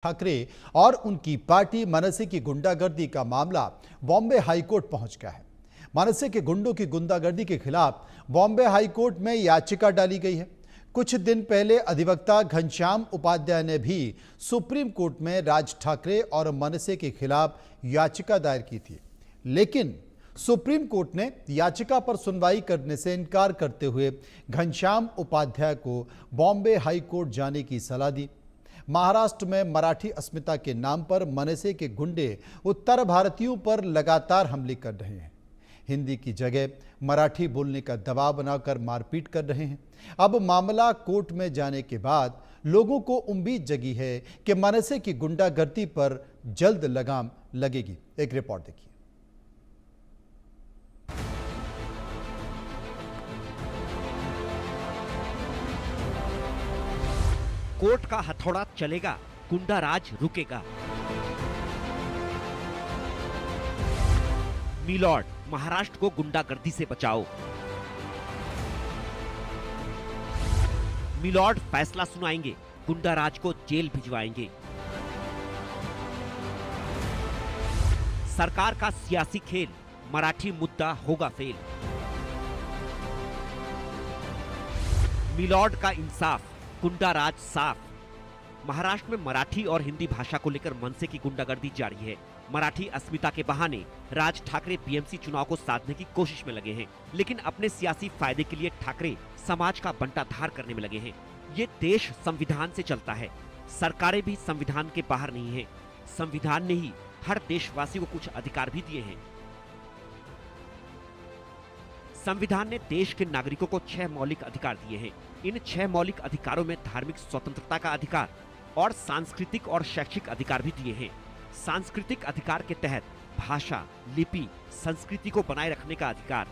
ठाकरे और उनकी पार्टी मनसे की गुंडागर्दी का मामला बॉम्बे हाईकोर्ट पहुंच गया है। मनसे के गुंडों की गुंडागर्दी के खिलाफ बॉम्बे हाईकोर्ट में याचिका डाली गई है। कुछ दिन पहले अधिवक्ता घनश्याम उपाध्याय ने भी सुप्रीम कोर्ट में राज ठाकरे और मनसे के खिलाफ याचिका दायर की थी, लेकिन सुप्रीम कोर्ट ने याचिका पर सुनवाई करने से इनकार करते हुए घनश्याम उपाध्याय को बॉम्बे हाईकोर्ट जाने की सलाह दी। महाराष्ट्र में मराठी अस्मिता के नाम पर मनसे के गुंडे उत्तर भारतीयों पर लगातार हमले कर रहे हैं। हिंदी की जगह मराठी बोलने का दबाव बनाकर मारपीट कर रहे हैं। अब मामला कोर्ट में जाने के बाद लोगों को उम्मीद जगी है कि मनसे की गुंडागर्दी पर जल्द लगाम लगेगी। एक रिपोर्ट देखिए। कोर्ट का हथौड़ा चलेगा, गुंडा राज रुकेगा। मिलॉर्ड, महाराष्ट्र को गुंडागर्दी से बचाओ। मिलॉर्ड फैसला सुनाएंगे, गुंडा राज को जेल भिजवाएंगे। सरकार का सियासी खेल, मराठी मुद्दा होगा फेल। मिलॉर्ड का इंसाफ, गुंडा राज साफ। महाराष्ट्र में मराठी और हिंदी भाषा को लेकर मनसे की गुंडागर्दी जारी है। मराठी अस्मिता के बहाने राज ठाकरे बीएमसी चुनाव को साधने की कोशिश में लगे हैं, लेकिन अपने सियासी फायदे के लिए ठाकरे समाज का बंटाधार करने में लगे हैं। ये देश संविधान से चलता है, सरकारें भी संविधान के बाहर नहीं है। संविधान ने ही हर देशवासी को कुछ अधिकार भी दिए हैं। संविधान ने देश के नागरिकों को 6 मौलिक अधिकार दिए हैं। इन 6 मौलिक अधिकारों में धार्मिक स्वतंत्रता का अधिकार और सांस्कृतिक और शैक्षिक अधिकार भी दिए हैं। सांस्कृतिक अधिकार के तहत भाषा, लिपि, संस्कृति को बनाए रखने का अधिकार।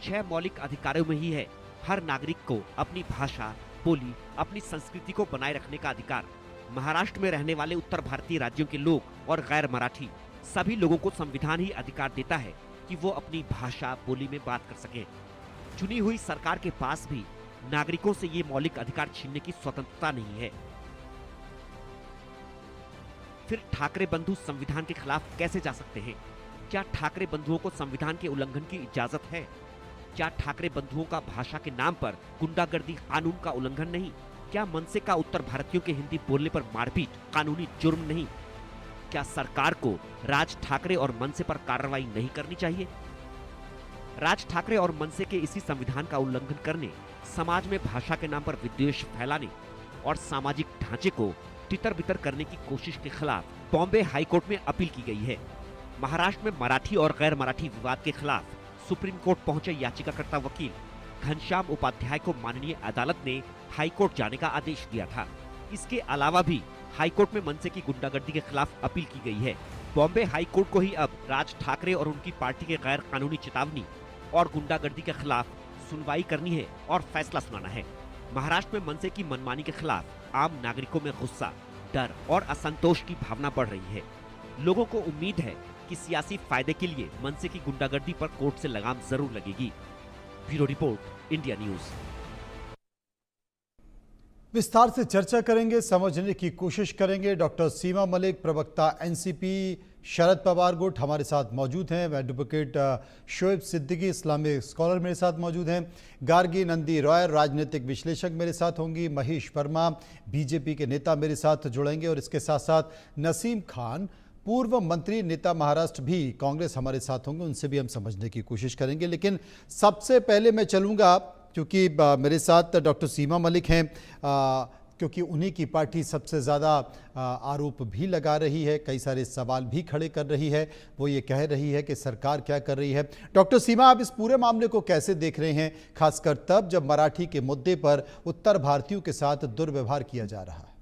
6 मौलिक अधिकारों में ही है हर नागरिक को अपनी भाषा, बोली, अपनी संस्कृति को बनाए रखने का अधिकार। महाराष्ट्र में रहने वाले उत्तर भारतीय राज्यों के लोग और गैर मराठी सभी लोगों को संविधान ही अधिकार देता है कि वो अपनी भाषा, बोली में बात कर सकें। चुनी हुई सरकार के पास भी नागरिकों से ये मौलिक अधिकार छीनने की स्वतंत्रता नहीं है। फिर ठाकरे बंधु संविधान के खिलाफ कैसे जा सकते हैं? क्या ठाकरे बंधुओं को संविधान के उल्लंघन की इजाजत है? क्या ठाकरे बंधुओं का भाषा के नाम पर गुंडागर्दी कानून का उल्लंघन नहीं? क्या मनसे का उत्तर भारतीयों के हिंदी बोलने पर मारपीट कानूनी जुर्म नहीं? क्या सरकार को राज ठाकरे और मनसे पर कार्रवाई नहीं करनी चाहिए? राज ठाकरे और मनसे के इसी संविधान का उल्लंघन करने, समाज में भाषा के नाम पर विद्वेष फैलाने और सामाजिक ढांचे को तितर-बितर करने की कोशिश के खिलाफ बॉम्बे हाईकोर्ट में अपील की गई है। महाराष्ट्र में मराठी और गैर मराठी विवाद के खिलाफ सुप्रीम कोर्ट पहुंचे याचिकाकर्ता वकील घनश्याम उपाध्याय को माननीय अदालत ने हाईकोर्ट जाने का आदेश दिया था। इसके अलावा भी हाईकोर्ट में मनसे की गुंडागर्दी के खिलाफ अपील की गई है। बॉम्बे हाईकोर्ट को ही अब राज ठाकरे और उनकी पार्टी के गैर कानूनी चेतावनी और गुंडागर्दी के खिलाफ सुनवाई करनी है और फैसला सुनाना है। महाराष्ट्र में मनसे की मनमानी के खिलाफ आम नागरिकों में गुस्सा, डर और असंतोष की भावना बढ़ रही है। लोगों को उम्मीद है कि सियासी फायदे के लिए मनसे की गुंडागर्दी पर कोर्ट से लगाम जरूर लगेगी। Bureau report, India news. विस्तार से चर्चा करेंगे, समझने की कोशिश करेंगे। डॉक्टर सीमा मलिक, प्रवक्ता एनसीपी शरद पवार गुट हमारे साथ मौजूद हैं। Advocate Shoaib Siddiqui, Islamic scholar मेरे साथ मौजूद हैं। गार्गी नंदी रॉय, राजनीतिक विश्लेषक मेरे साथ होंगी। महेश वर्मा, बीजेपी के नेता मेरे साथ जुड़ेंगे और इसके साथ साथ नसीम खान, पूर्व मंत्री, नेता महाराष्ट्र भी कांग्रेस, हमारे साथ होंगे। उनसे भी हम समझने की कोशिश करेंगे। लेकिन सबसे पहले मैं चलूँगा, क्योंकि मेरे साथ डॉक्टर सीमा मलिक हैं, क्योंकि उन्हीं की पार्टी सबसे ज़्यादा आरोप भी लगा रही है, कई सारे सवाल भी खड़े कर रही है। वो ये कह रही है कि सरकार क्या कर रही है। डॉक्टर सीमा, आप इस पूरे मामले को कैसे देख रहे हैं, खासकर तब जब मराठी के मुद्दे पर उत्तर भारतीयों के साथ दुर्व्यवहार किया जा रहा है?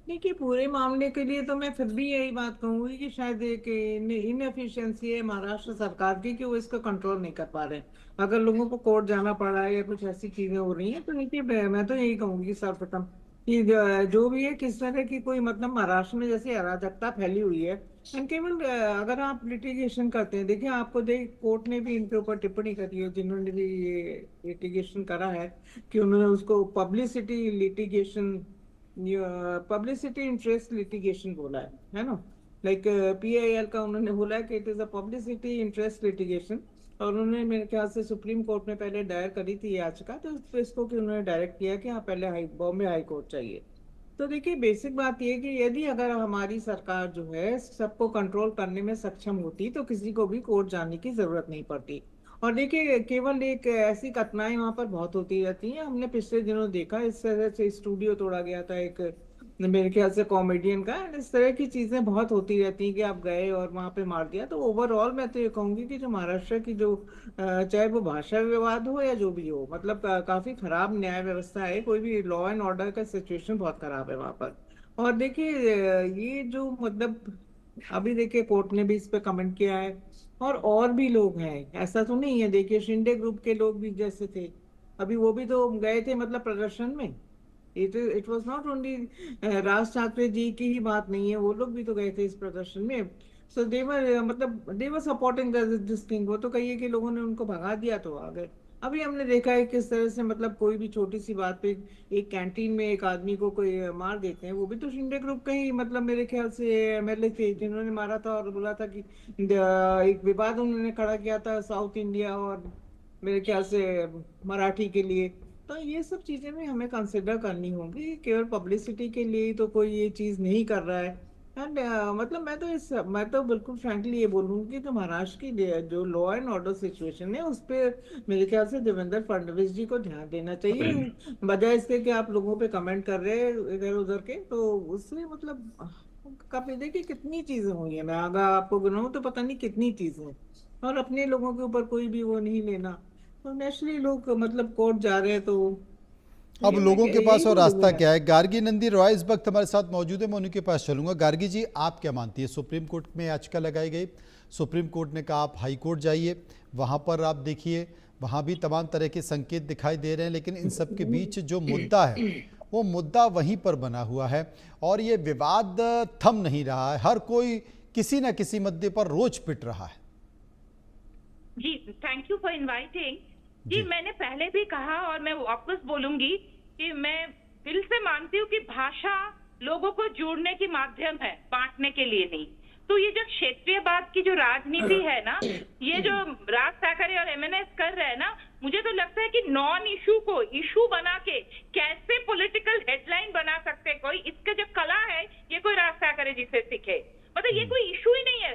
देखिए, पूरे मामले के लिए तो मैं फिर भी यही बात कहूंगी कि शायद एक इनएफिशिएंसी है महाराष्ट्र सरकार की कि वो इसको कंट्रोल नहीं कर पा रहे हैं। अगर लोगों को कोर्ट जाना पड़ रहा है या कुछ ऐसी चीजें हो रही हैं, तो देखिए मैं तो यही कहूंगी सर्वप्रथम कि जो भी है, किस तरह की कोई मतलब महाराष्ट्र में जैसे अराजकता फैली हुई है। एंड केवल अगर आप लिटिगेशन करते हैं, देखिए आपको कोर्ट ने भी इनके ऊपर टिप्पणी करी है, जिन्होंने भी ये लिटिगेशन करा है, कि उन्होंने उसको publicity litigation publicity interest litigation बोला है ना, लाइक PIL का उन्होंने बोला है कि it is a publicity interest litigation, और उन्होंने मेरे ख्याल से सुप्रीम कोर्ट में पहले दायर करी थी याचिका, तो उस पे इसको कि उन्होंने डायरेक्ट किया कि हाँ पहले बॉम्बे हाई कोर्ट चाहिए। तो देखिए बेसिक बात यह है कि यदि अगर हमारी सरकार जो है सबको कंट्रोल करने में सक्षम होती तो किसी को भी कोर्ट जाने की जरूरत नहीं पड़ती। और देखिए केवल एक ऐसी घटनाएं वहां पर बहुत होती रहती हैं। हमने पिछले दिनों देखा इस तरह से स्टूडियो तोड़ा गया था एक, मेरे ख्याल से कॉमेडियन का, इस तरह की चीजें बहुत होती रहती हैं कि आप गए और वहां पे मार दिया। तो ओवरऑल मैं तो ये कहूंगी कि जो महाराष्ट्र की जो चाहे वो भाषा विवाद हो या जो भी हो, मतलब काफी खराब न्याय व्यवस्था है, कोई भी लॉ एंड ऑर्डर का सिचुएशन बहुत खराब है वहां पर। और देखिए ये जो मतलब अभी देखिए कोर्ट ने भी इस पे कमेंट किया है, और भी लोग हैं, ऐसा तो नहीं है। देखिए शिंदे ग्रुप के लोग भी जैसे थे, अभी वो भी तो गए थे मतलब प्रदर्शन में। It was not only Raj Thackeray ji की ही बात नहीं है, वो लोग भी तो गए थे इस प्रदर्शन में। सो देवर मतलब देवर सपोर्टिंग दिस थिंग। वो तो कहिए कि लोगों ने उनको भगा दिया तो आ गए। अभी हमने देखा है किस तरह से मतलब कोई भी छोटी सी बात पे एक कैंटीन में एक आदमी को कोई मार देते हैं, वो भी तो शिंदे ग्रुप का ही मतलब मेरे ख्याल से MLA थे जिन्होंने मारा था, और बोला था कि एक विवाद उन्होंने खड़ा किया था साउथ इंडिया और मेरे ख्याल से मराठी के लिए। तो ये सब चीजें भी हमें कंसिडर करनी होंगी, केवल पब्लिसिटी के लिए ही तो कोई ये चीज नहीं कर रहा है। एंड मतलब मैं तो बिल्कुल फ्रैंकली ये बोलूंगी कि जो महाराष्ट्र की जो लॉ एंड ऑर्डर सिचुएशन है उस पे मेरे ख्याल से देवेंद्र फडणवीस जी को ध्यान देना चाहिए, बजाय इसके कि आप लोगों पे कमेंट कर रहे हैं इधर उधर के। तो उससे मतलब काफी देखिए कितनी चीजें हुई है, मैं अगर आपको गिनाऊं तो पता नहीं कितनी चीजें, और अपने लोगों के ऊपर कोई भी वो नहीं लेना। तो नेचुरली लोग मतलब कोर्ट जा रहे हैं तो अब ये मैं लोगों के यही पास और रास्ता बोलूंगा। क्या है? गार्गी नंदी रॉय इस वक्त हमारे साथ मौजूद है, मैं उन्हीं के पास चलूंगा। गार्गी जी, आप क्या मानती है? सुप्रीम कोर्ट में याचिका लगाई गई, सुप्रीम कोर्ट ने कहा आप हाई कोर्ट जाइए, वहां पर आप देखिए वहां भी तमाम तरह के संकेत दिखाई दे रहे हैं, लेकिन इन सब के बीच जो मुद्दा है वो मुद्दा वहीं पर बना हुआ है और ये विवाद थम नहीं रहा है। हर कोई किसी न किसी मुद्दे पर रोज पिट रहा है। जी, थैंक यू फॉर इनवाइटिंग। जी, मैंने पहले भी कहा और मैं वापस बोलूंगी कि मैं दिल से मानती हूँ कि भाषा लोगों को जोड़ने की माध्यम है, बांटने के लिए नहीं। तो ये जो क्षेत्रीयवाद की जो राजनीति है ना, ये जो राज ठाकरे और MNS कर रहे हैं ना, मुझे तो लगता है कि नॉन इशू को इशू बना के कैसे पॉलिटिकल हेडलाइन बना सकते हैं कोई, इसका जो कला है ये कोई राज ठाकरे जी से सीखे। मतलब ये कोई इशू ही नहीं है।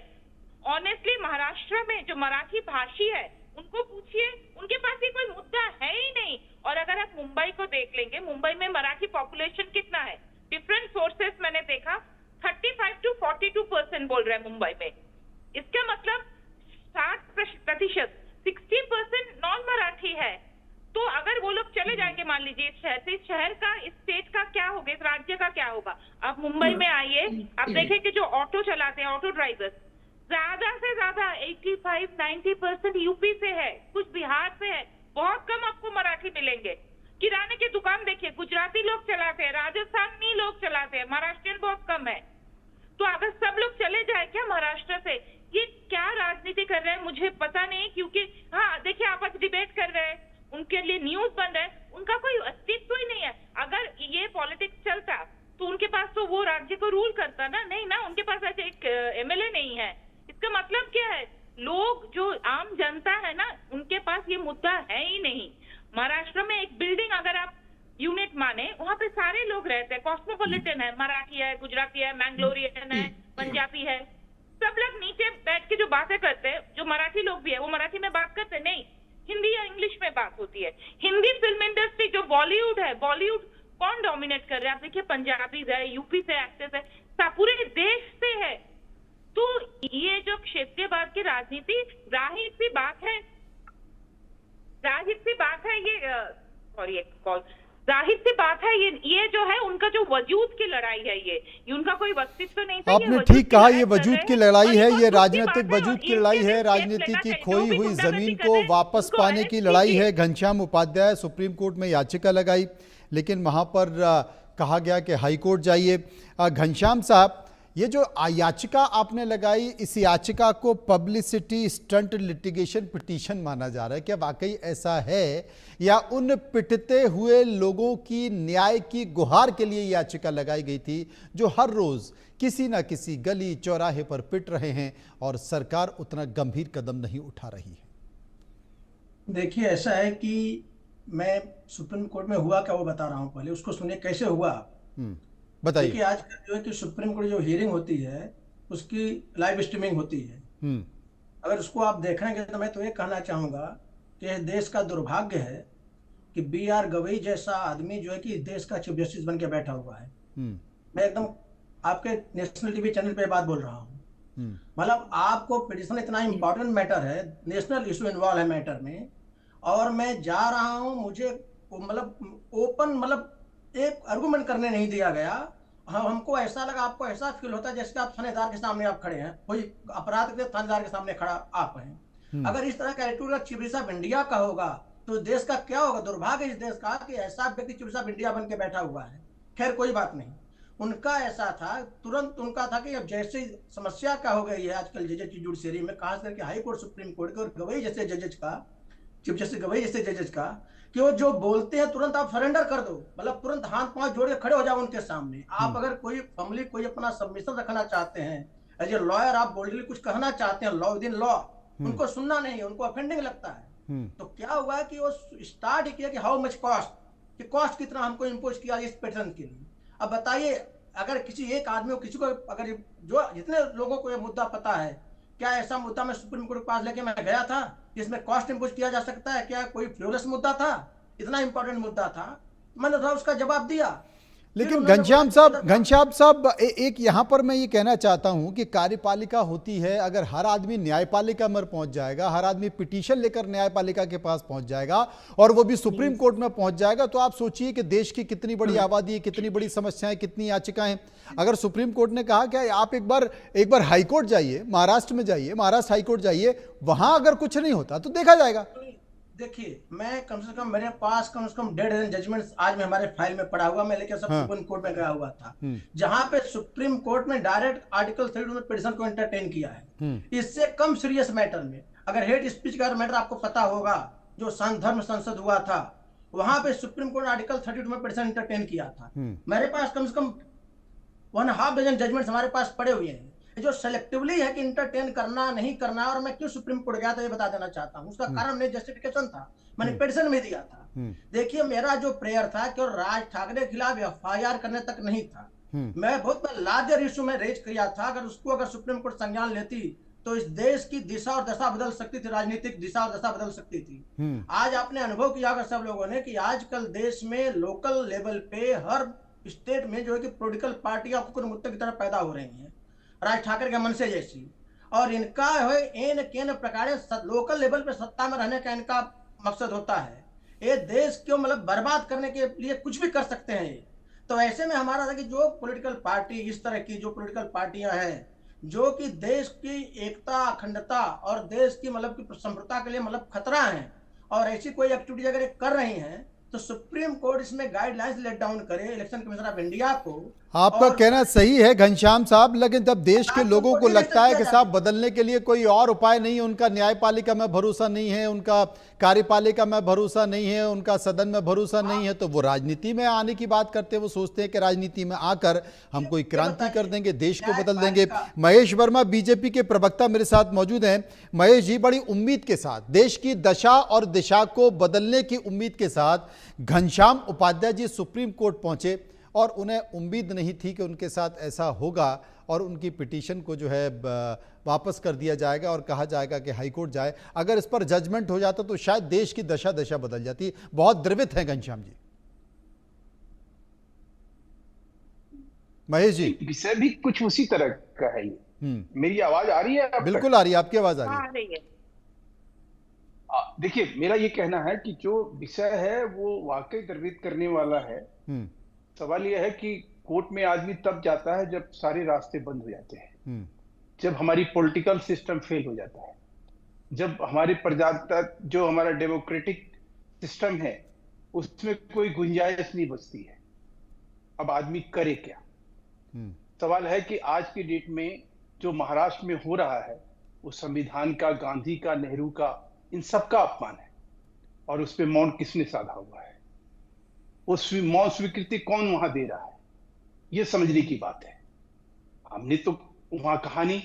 ऑनेस्टली महाराष्ट्र में जो मराठी भाषी है उनको पूछिए, उनके पास ये कोई मुद्दा है ही नहीं। और अगर आप मुंबई को देख लेंगे, मुंबई में मराठी पॉपुलेशन कितना है, डिफरेंट सोर्सेस मैंने देखा 35 to 42% बोल रहे हैं मुंबई में। इसका मतलब 60%, 60% नॉन मराठी है। तो अगर वो लोग चले जाएंगे मान लीजिए इस शहर से, इस शहर का, इस स्टेट का क्या होगा, इस राज्य का क्या होगा। आप मुंबई में आइए, आप देखें कि जो ऑटो चलाते हैं, ऑटो ड्राइवर्स, ज्यादा से ज्यादा 85-90% यूपी से है, कुछ बिहार से है, बहुत कम आपको मराठी मिलेंगे। किराने की दुकान देखिए, गुजराती लोग चलाते हैं, राजस्थानी लोग चलाते हैं, महाराष्ट्रियन बहुत कम है। तो अगर सब लोग चले जाए क्या महाराष्ट्र से, ये क्या राजनीति कर रहे हैं मुझे पता नहीं। क्योंकि हाँ देखिए, आप आज डिबेट कर रहे हैं, उनके लिए न्यूज बन रहा है, उनका कोई अस्तित्व ही नहीं है। अगर ये पॉलिटिक्स चलता तो उनके पास तो वो राज्य को रूल करता ना, नहीं ना, उनके पास ऐसे एक MLA नहीं है। इसका मतलब क्या है, लोग जो आम जनता है ना, उनके पास ये मुद्दा है ही नहीं। महाराष्ट्र में एक बिल्डिंग अगर आप यूनिट माने, वहां पे सारे लोग रहते हैं, कॉस्मोपॉलिटन है, मराठी है, गुजराती है, मैंगलोरियन है, पंजाबी है, सब लोग नीचे बैठ के जो बातें करते हैं, जो मराठी लोग भी है वो मराठी में बात करते नहीं, हिंदी या इंग्लिश में बात होती है। हिंदी फिल्म इंडस्ट्री जो बॉलीवुड है, बॉलीवुड कौन डोमिनेट कर रहा है? आप देखिए, पंजाबी है, यूपी से एक्टर्स है, पूरे देश से है। तो ये जो क्षेत्रीयवाद की राजनीति, जाहिर सी बात है, जाहिर सी बात है ये जो है उनका जो वजूद की लड़ाई है, ये उनका कोई अस्तित्व नहीं था। आपने ठीक कहा, ये वजूद की लड़ाई है, ये राजनीतिक वजूद की लड़ाई है, राजनीति की खोई हुई जमीन को वापस पाने की लड़ाई है। घनश्याम उपाध्याय सुप्रीम कोर्ट में याचिका लगाई, लेकिन वहां पर कहा गया कि हाई कोर्ट जाइए। घनश्याम साहब, ये जो याचिका आपने लगाई, इस याचिका को पब्लिसिटी स्टंट लिटिगेशन पिटीशन माना जा रहा है। क्या वाकई ऐसा है या उन पिटते हुए लोगों की न्याय की गुहार के लिए याचिका लगाई गई थी जो हर रोज किसी ना किसी गली चौराहे पर पिट रहे हैं और सरकार उतना गंभीर कदम नहीं उठा रही है? देखिए, ऐसा है कि मैं सुप्रीम कोर्ट में हुआ क्या वो बता रहा हूँ, पहले उसको सुनिए कैसे हुआ। बताइए। देखिए, आज जो है कि सुप्रीम कोर्ट जो हियरिंग होती है उसकी लाइव स्ट्रीमिंग होती है। अगर उसको आप देखेंगे तो मैं तो ये कहना चाहूंगा कि यह देश का दुर्भाग्य है कि B.R. गवई जैसा आदमी जो है कि देश का चीफ जस्टिस बन के बैठा हुआ है। मैं एकदम आपके नेशनल टीवी चैनल पे बात बोल रहा हूँ। मतलब आपको पिटिशन इतना इंपॉर्टेंट मैटर है, नेशनल इशू इन्वॉल्व है मैटर में, और मैं जा रहा हूँ, मुझे मतलब ओपन मतलब एक आर्गुमेंट करने नहीं दिया गया। हमको ऐसा लगा, आपको ऐसा फील होता है जैसे आप थानेदार के सामने आप खड़े हैं, कोई अपराध के थानेदार के सामने खड़ा आप हैं। अगर इस तरह का attitude chief justice of India का होगा तो देश का क्या होगा? दुर्भाग्य इस देश का कि ऐसा व्यक्ति चीफ जस्टिस ऑफ इंडिया बन के बैठा हुआ है। खैर कोई बात नहीं, उनका ऐसा था, तुरंत उनका था कि अब जैसे समस्या क्या हो गई है आजकल जजेस की जुडिशरी में, खास करके हाई कोर्ट, सुप्रीम कोर्ट के और गवई जैसे जजेस का, चीफ जस्टिस गवई जैसे जजेस का, कि वो जो बोलते हैं तुरंत आप सरेंडर कर दो, मतलब तुरंत हाथ पांव जोड़ के खड़े हो जाओ उनके सामने। आप अगर कोई फैमिली कोई अपना सबमिशन रखना चाहते हैं, एज ए लॉयर आप बोल्डली कुछ कहना चाहते हैं लॉ विद इन लॉ, उनको सुनना नहीं, उनको ऑफेंडिंग लगता है। तो क्या हुआ कि वो स्टार्ट किया कि हाउ मच कॉस्ट, कि कॉस्ट कितना हमको इम्पोज किया इस पेटिशन के लिए। अब बताइए, अगर किसी एक आदमी को, किसी को, अगर जो जितने लोगों को ये मुद्दा पता है, क्या ऐसा मुद्दा मैं सुप्रीम कोर्ट के पास लेके मैं गया था जिसमें कॉस्ट इंपोज किया जा सकता है? क्या कोई फ्रिवोलस मुद्दा था? इतना इंपॉर्टेंट मुद्दा था, मैंने तो उसका जवाब दिया। लेकिन घनश्याम साहब एक यहाँ पर मैं ये कहना चाहता हूँ कि कार्यपालिका होती है, अगर हर आदमी न्यायपालिका में पहुंच जाएगा, हर आदमी पिटीशन लेकर न्यायपालिका के पास पहुंच जाएगा और वो भी सुप्रीम कोर्ट में पहुंच जाएगा, तो आप सोचिए कि देश की कितनी बड़ी आबादी है, कितनी बड़ी समस्याएं, कितनी याचिकाएं। अगर सुप्रीम कोर्ट ने कहा कि आप एक बार हाईकोर्ट जाइए, महाराष्ट्र में जाइए, महाराष्ट्र हाईकोर्ट जाइए, वहां अगर कुछ नहीं होता तो देखा जाएगा। देखिए, मैं कम से कम मेरे पास कम से कम 1.5 जजमेंट्स आज में हमारे फाइल में पड़ा हुआ, मैं लेकर सब सुप्रीम कोर्ट में गया हुआ था, जहां पे सुप्रीम कोर्ट में डायरेक्ट आर्टिकल 32 में पिटीशन को एंटरटेन किया है। इससे कम सीरियस मैटर में, अगर हेट स्पीच का मैटर आपको पता होगा, जो धर्म संसद हुआ था, वहां पे सुप्रीम कोर्ट आर्टिकल 32 में पिटीशन एंटरटेन किया था। मेरे पास कम से कम 1.5 डजन जजमेंट्स हमारे पास पड़े हुए हैं। जो सेलेक्टिवली है कि इंटरटेन करना नहीं करना, और मैं क्यों सुप्रीम कोर्ट गया था ये बता देना चाहता हूं। उसका कारण मेरे जस्टिफिकेशन था, मैंने पिटीशन में दिया था। देखिए, मेरा जो प्रेयर था कि राज ठाकरे के खिलाफ FIR करने तक नहीं था। मैं बहुत लार्जर इशू में रेज किया था, अगर सुप्रीम कोर्ट संज्ञान लेती तो इस देश की दिशा और दशा बदल सकती थी, राजनीतिक दिशा और दशा बदल सकती थी। आज आपने अनुभव किया होगा सब लोगों ने कि आजकल देश में लोकल लेवल पे हर स्टेट में जो है कि पॉलिटिकल पार्टियां कुकुरमुत्ते की तरह पैदा हो रही हैं, राज ठाकरे के मन से जैसी, और इनका है एन केन प्रकार लोकल लेवल पे सत्ता में रहने का इनका मकसद होता है। ये देश को मतलब बर्बाद करने के लिए कुछ भी कर सकते हैं ये। तो ऐसे में हमारा था कि जो पॉलिटिकल पार्टी, इस तरह की जो पॉलिटिकल पार्टियां हैं जो कि देश की एकता, अखंडता और देश की मतलब की संप्रभुता के लिए मतलब खतरा है, और ऐसी कोई एक्टिविटी अगर कर रही हैं तो सुप्रीम कोर्ट इसमें गाइडलाइंस लेट डाउन करे इलेक्शन कमीशन ऑफ इंडिया को। आपका कहना सही है घनश्याम साहब, लेकिन जब देश के लोगों को लगता है कि साहब बदलने के लिए कोई और उपाय नहीं है, उनका न्यायपालिका में भरोसा नहीं है, उनका कार्यपालिका में भरोसा नहीं है, उनका सदन में भरोसा नहीं है, तो वो राजनीति में आने की बात करते हैं। वो सोचते हैं कि राजनीति में आकर हम कोई क्रांति कर देंगे, देश को बदल देंगे। महेश वर्मा बीजेपी के प्रवक्ता मेरे साथ मौजूद हैं। महेश जी, बड़ी उम्मीद के साथ, देश की दशा और दिशा को बदलने की उम्मीद के साथ घनश्याम उपाध्याय जी सुप्रीम कोर्ट पहुंचे, और उन्हें उम्मीद नहीं थी कि उनके साथ ऐसा होगा और उनकी पिटीशन को जो है वापस कर दिया जाएगा और कहा जाएगा कि हाईकोर्ट जाए। अगर इस पर जजमेंट हो जाता तो शायद देश की दशा बदल जाती। बहुत द्रवित है घनश्याम जी। महेश जी, विषय भी कुछ उसी तरह का है। मेरी आवाज आ रही है? बिल्कुल आ रही है, आपकी आवाज आ रही है। देखिए, मेरा ये कहना है कि जो विषय है वो वाकई द्रवित करने वाला है। सवाल यह है कि कोर्ट में आदमी तब जाता है जब सारे रास्ते बंद हो जाते हैं, जब हमारी पॉलिटिकल सिस्टम फेल हो जाता है, जब हमारी प्रजातंत्र जो हमारा डेमोक्रेटिक सिस्टम है उसमें कोई गुंजाइश नहीं बचती है। अब आदमी करे क्या? सवाल है कि आज की डेट में जो महाराष्ट्र में हो रहा है वो संविधान का, गांधी का, नेहरू का, इन सब का अपमान है। और उस पे मौन किसने साधा हुआ है? उस मौन स्वीकृति कौन वहां दे रहा है? ये समझने की बात है। हमने तो वहां कहा नहीं।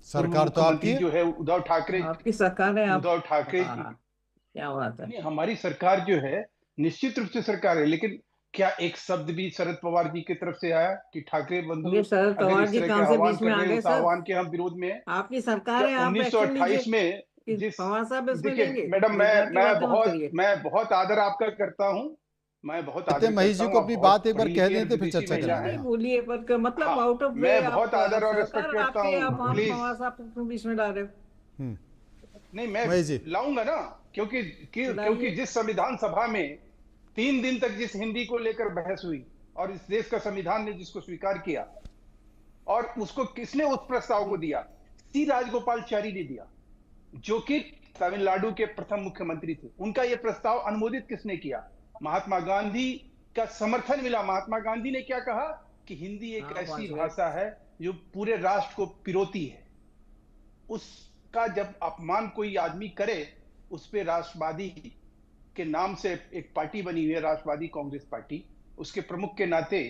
सरकार तो आपकी जो है उद्धव ठाकरे, आपकी सरकार है। उद्धव ठाकरे क्या बात है? नहीं, हमारी सरकार जो है निश्चित रूप से सरकार है, लेकिन क्या एक शब्द भी शरद पवार जी की तरफ से आया कि ठाकरे बंधु ये शरद अगर पवार इस जी तरह के कहाँ से आह्वान बीच में कर आ रहे हैं, गए उस सर? आह्वान के हम विरोध में हैं। आपकी सरकार है, आप एक्शन 1928 लीजिए। में कि जिस, पवार साहब इसमें देखिए लेंगे? मैडम, बेकार की बातें मत करिए। मैं बहुत आदर आपका करता हूं, मैं बहुत आदर महेश करता जी हूं, को आप अपनी बहुत बात एक बार पढ़ी कह लिखी और दें तो फिर विदेशी चर्चा महिला करेंगे। हैं। नहीं बोलिए, पर मतलब हाँ, आउट ऑफ मैं बहुत आदर और रिस्पेक्ट सरकार करता आपके, हूं, आप प्लीज। पवार साहब को बीच में ला रहे हो। नहीं, मैं महेश जी लाऊंगा ना, क्योंकि जिस संविधान सभा में 3 दिन तक जिस हिंदी को लेकर बहस हुई और इस देश का संविधान ने जिसको स्वीकार किया, और उसको किसने उस प्रस्ताव को दिया? सी राजगोपालचारी ने दिया, जो कि तमिलनाडु के प्रथम मुख्यमंत्री थे। उनका यह प्रस्ताव अनुमोदित किसने किया? महात्मा गांधी का समर्थन मिला। महात्मा गांधी ने क्या कहा कि हिंदी एक ऐसी भाषा है जो पूरे राष्ट्र को पिरोती है। उसका जब अपमान कोई आदमी करे, उस पे राष्ट्रवादी के नाम से एक पार्टी बनी हुई है, राष्ट्रवादी कांग्रेस पार्टी, उसके प्रमुख के नाते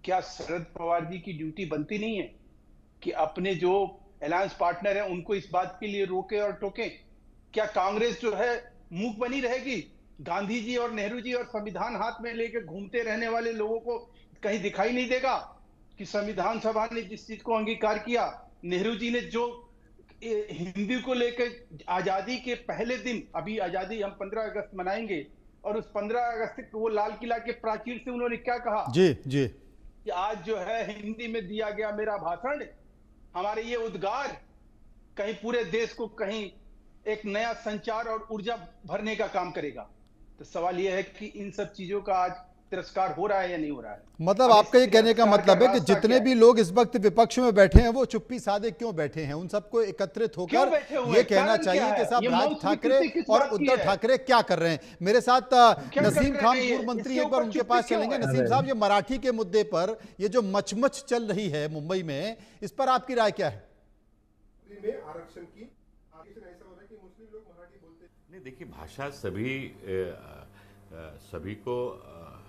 क्या शरद पवार जी की ड्यूटी बनती नहीं है कि अपने जो अलायंस पार्टनर है उनको इस बात के लिए रोके और टोके? क्या कांग्रेस जो है मूक बनी रहेगी? गांधी जी और नेहरू जी और संविधान हाथ में लेकर घूमते रहने वाले लोगों को कहीं दिखाई नहीं देगा कि संविधान सभा ने जिस चीज को अंगीकार किया, नेहरू जी ने जो हिंदी को लेकर आजादी के पहले दिन, अभी आजादी हम 15 अगस्त मनाएंगे, और उस 15 अगस्त को वो लाल किला के प्राचीर से उन्होंने क्या कहा जी जी कि आज जो है हिंदी में दिया गया मेरा भाषण, हमारे ये उद्गार कहीं पूरे देश को कहीं एक नया संचार और ऊर्जा भरने का काम करेगा। तो सवाल यह है कि इन सब चीजों का आज तिरस्कार हो रहा है या नहीं हो रहा है? मतलब आपका ये कहने का मतलब है कि जितने भी लोग इस वक्त विपक्ष में बैठे हैं वो चुप्पी साधे क्यों बैठे हैं? उन सबको एकत्रित होकर ये कहना चाहिए कि साहब राज ठाकरे और उद्धव ठाकरे क्या कर रहे हैं। मेरे साथ नसीम खान पूर्व मंत्री, एक बार उनके पास चलेंगे। नसीम साहब, ये मराठी के मुद्दे पर ये जो मचमच चल रही है मुंबई में, इस पर आपकी राय क्या है? आरक्षण की ऐसा हो रहा है कि मुस्लिम लोग मराठी बोलते नहीं। देखिए, भाषा सभी को,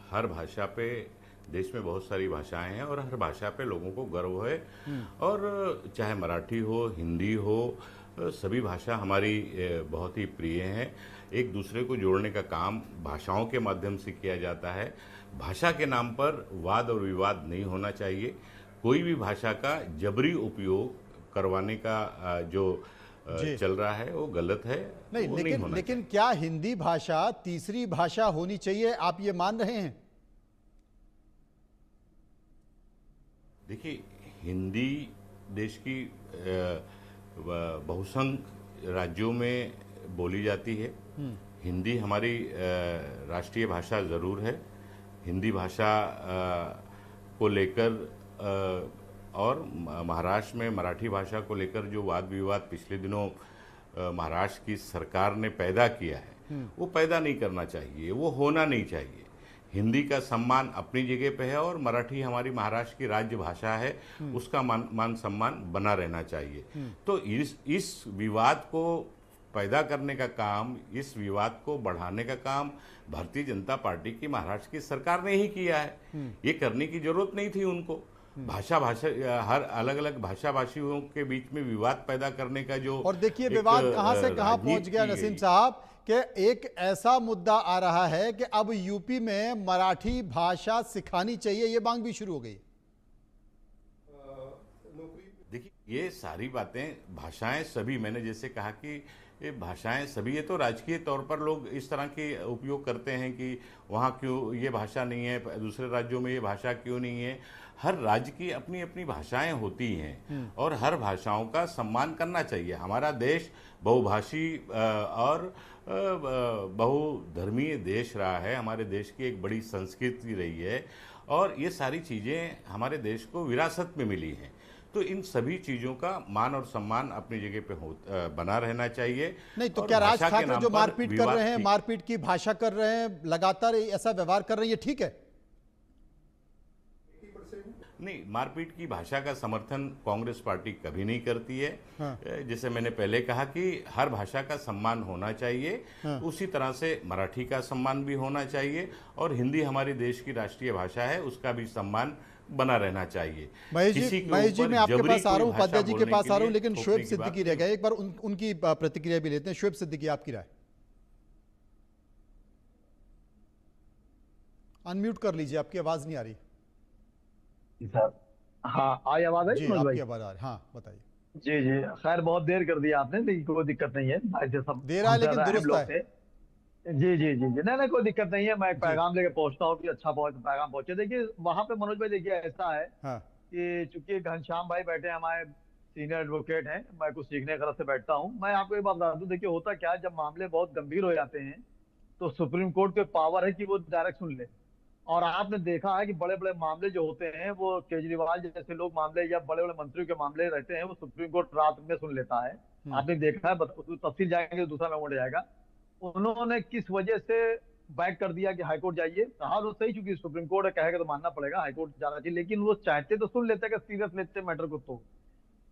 हर भाषा पे, देश में बहुत सारी भाषाएं हैं और हर भाषा पे लोगों को गर्व है। और चाहे मराठी हो, हिंदी हो, सभी भाषा हमारी बहुत ही प्रिय हैं। एक दूसरे को जोड़ने का काम भाषाओं के माध्यम से किया जाता है। भाषा के नाम पर वाद और विवाद नहीं होना चाहिए। कोई भी भाषा का जबरी उपयोग करवाने का जो चल रहा है वो गलत है। नहीं, लेकिन क्या हिंदी भाषा तीसरी भाषा होनी चाहिए, आप ये मान रहे हैं? देखिए, हिंदी देश की बहुसंख्य राज्यों में बोली जाती है। हिंदी हमारी राष्ट्रीय भाषा जरूर है। हिंदी भाषा को लेकर और महाराष्ट्र में मराठी भाषा को लेकर जो वाद विवाद पिछले दिनों महाराष्ट्र की सरकार ने पैदा किया है, वो पैदा नहीं करना चाहिए, वो होना नहीं चाहिए। हिंदी का सम्मान अपनी जगह पे है और मराठी हमारी महाराष्ट्र की राज्य भाषा है, उसका मान सम्मान बना रहना चाहिए। तो इस विवाद को पैदा करने का काम, इस विवाद को बढ़ाने का काम भारतीय जनता पार्टी की महाराष्ट्र की सरकार ने ही किया है। ये करने की जरूरत नहीं थी उनको। भाषा हर अलग अलग भाषा भाषियों के बीच में विवाद पैदा करने का जो, और देखिए विवाद कहां से कहां पहुंच गया नसीम साहब, कि एक ऐसा मुद्दा आ रहा है कि अब यूपी में मराठी भाषा सिखानी चाहिए, ये मांग भी शुरू हो गई। देखिए, ये सारी बातें, भाषाएं सभी, मैंने जैसे कहा कि ये भाषाएं सभी, ये तो राजकीय तौर पर लोग इस तरह के उपयोग करते हैं कि वहाँ क्यों ये भाषा नहीं है, दूसरे राज्यों में ये भाषा क्यों नहीं है। हर राज्य की अपनी अपनी भाषाएं होती हैं और हर भाषाओं का सम्मान करना चाहिए। हमारा देश बहुभाषी और बहुधर्मीय देश रहा है। हमारे देश की एक बड़ी संस्कृति रही है और ये सारी चीज़ें हमारे देश को विरासत में मिली हैं। तो इन सभी चीजों का मान और सम्मान अपनी जगह पे बना रहना चाहिए। नहीं तो क्या राज ठाकरे जो मारपीट कर रहे हैं, मारपीट की भाषा कर रहे हैं, लगातार ऐसा व्यवहार कर रहे हैं, ये ठीक है? नहीं, मारपीट की भाषा का समर्थन कांग्रेस पार्टी कभी नहीं करती है। जैसे मैंने पहले कहा कि हर भाषा का सम्मान होना चाहिए, उसी तरह से मराठी का सम्मान भी होना चाहिए और हिंदी हमारी देश की राष्ट्रीय भाषा है, उसका भी सम्मान बना रहना चाहिए। महेश जी मैं आपके पास आ रहा हूँ, उपाध्याय जी के पास आ रहा हूँ, लेकिन शोएब सिद्दीकी रह गए। एक बार उनकी प्रतिक्रिया भी लेते हैं। शोएब सिद्दीकी, आपकी राय। अनम्यूट कर लीजिए, आपकी आवाज नहीं आ रही सर। हाँ, आई आवाज आई जी, आपकी आवाज आ रही। हाँ बताइए। जी जी, खैर बहुत देर कर दिया आपने, लेकिन कोई दिक्कत नहीं है, ऐसे सब देर है लेकिन दुरुस्त है। जी जी जी जी, नहीं कोई दिक्कत नहीं है। मैं एक पैगाम लेके पहुंचता हूँ कि अच्छा पैगाम पहुंचे। देखिए वहां पे मनोज भाई, देखिए ऐसा है कि चूंकि घनश्याम भाई बैठे हैं, हमारे सीनियर एडवोकेट हैं, मैं कुछ सीखने की तरफ से बैठता हूँ। मैं आपको एक बात बता दूं, देखिए होता क्या है, जब मामले बहुत गंभीर हो जाते हैं तो सुप्रीम कोर्ट पे पावर है कि वो डायरेक्ट सुन ले। और आपने देखा है कि बड़े बड़े मामले जो होते हैं, वो केजरीवाल जैसे लोग मामले या बड़े बड़े मंत्रियों के मामले रहते हैं, वो सुप्रीम कोर्ट रात में सुन लेता है। आपने देखा है, तफसील जाएंगे तो दूसरा मेमोरी जाएगा। उन्होंने किस वजह से बैक कर दिया कि हाईकोर्ट जाइए, कहा तो सही, चूंकि सुप्रीम कोर्ट कहेगा तो मानना पड़ेगा, हाईकोर्ट जाना चाहिए, लेकिन वो चाहते तो सुन लेते हैं, सीरियस लेते मैटर को। तो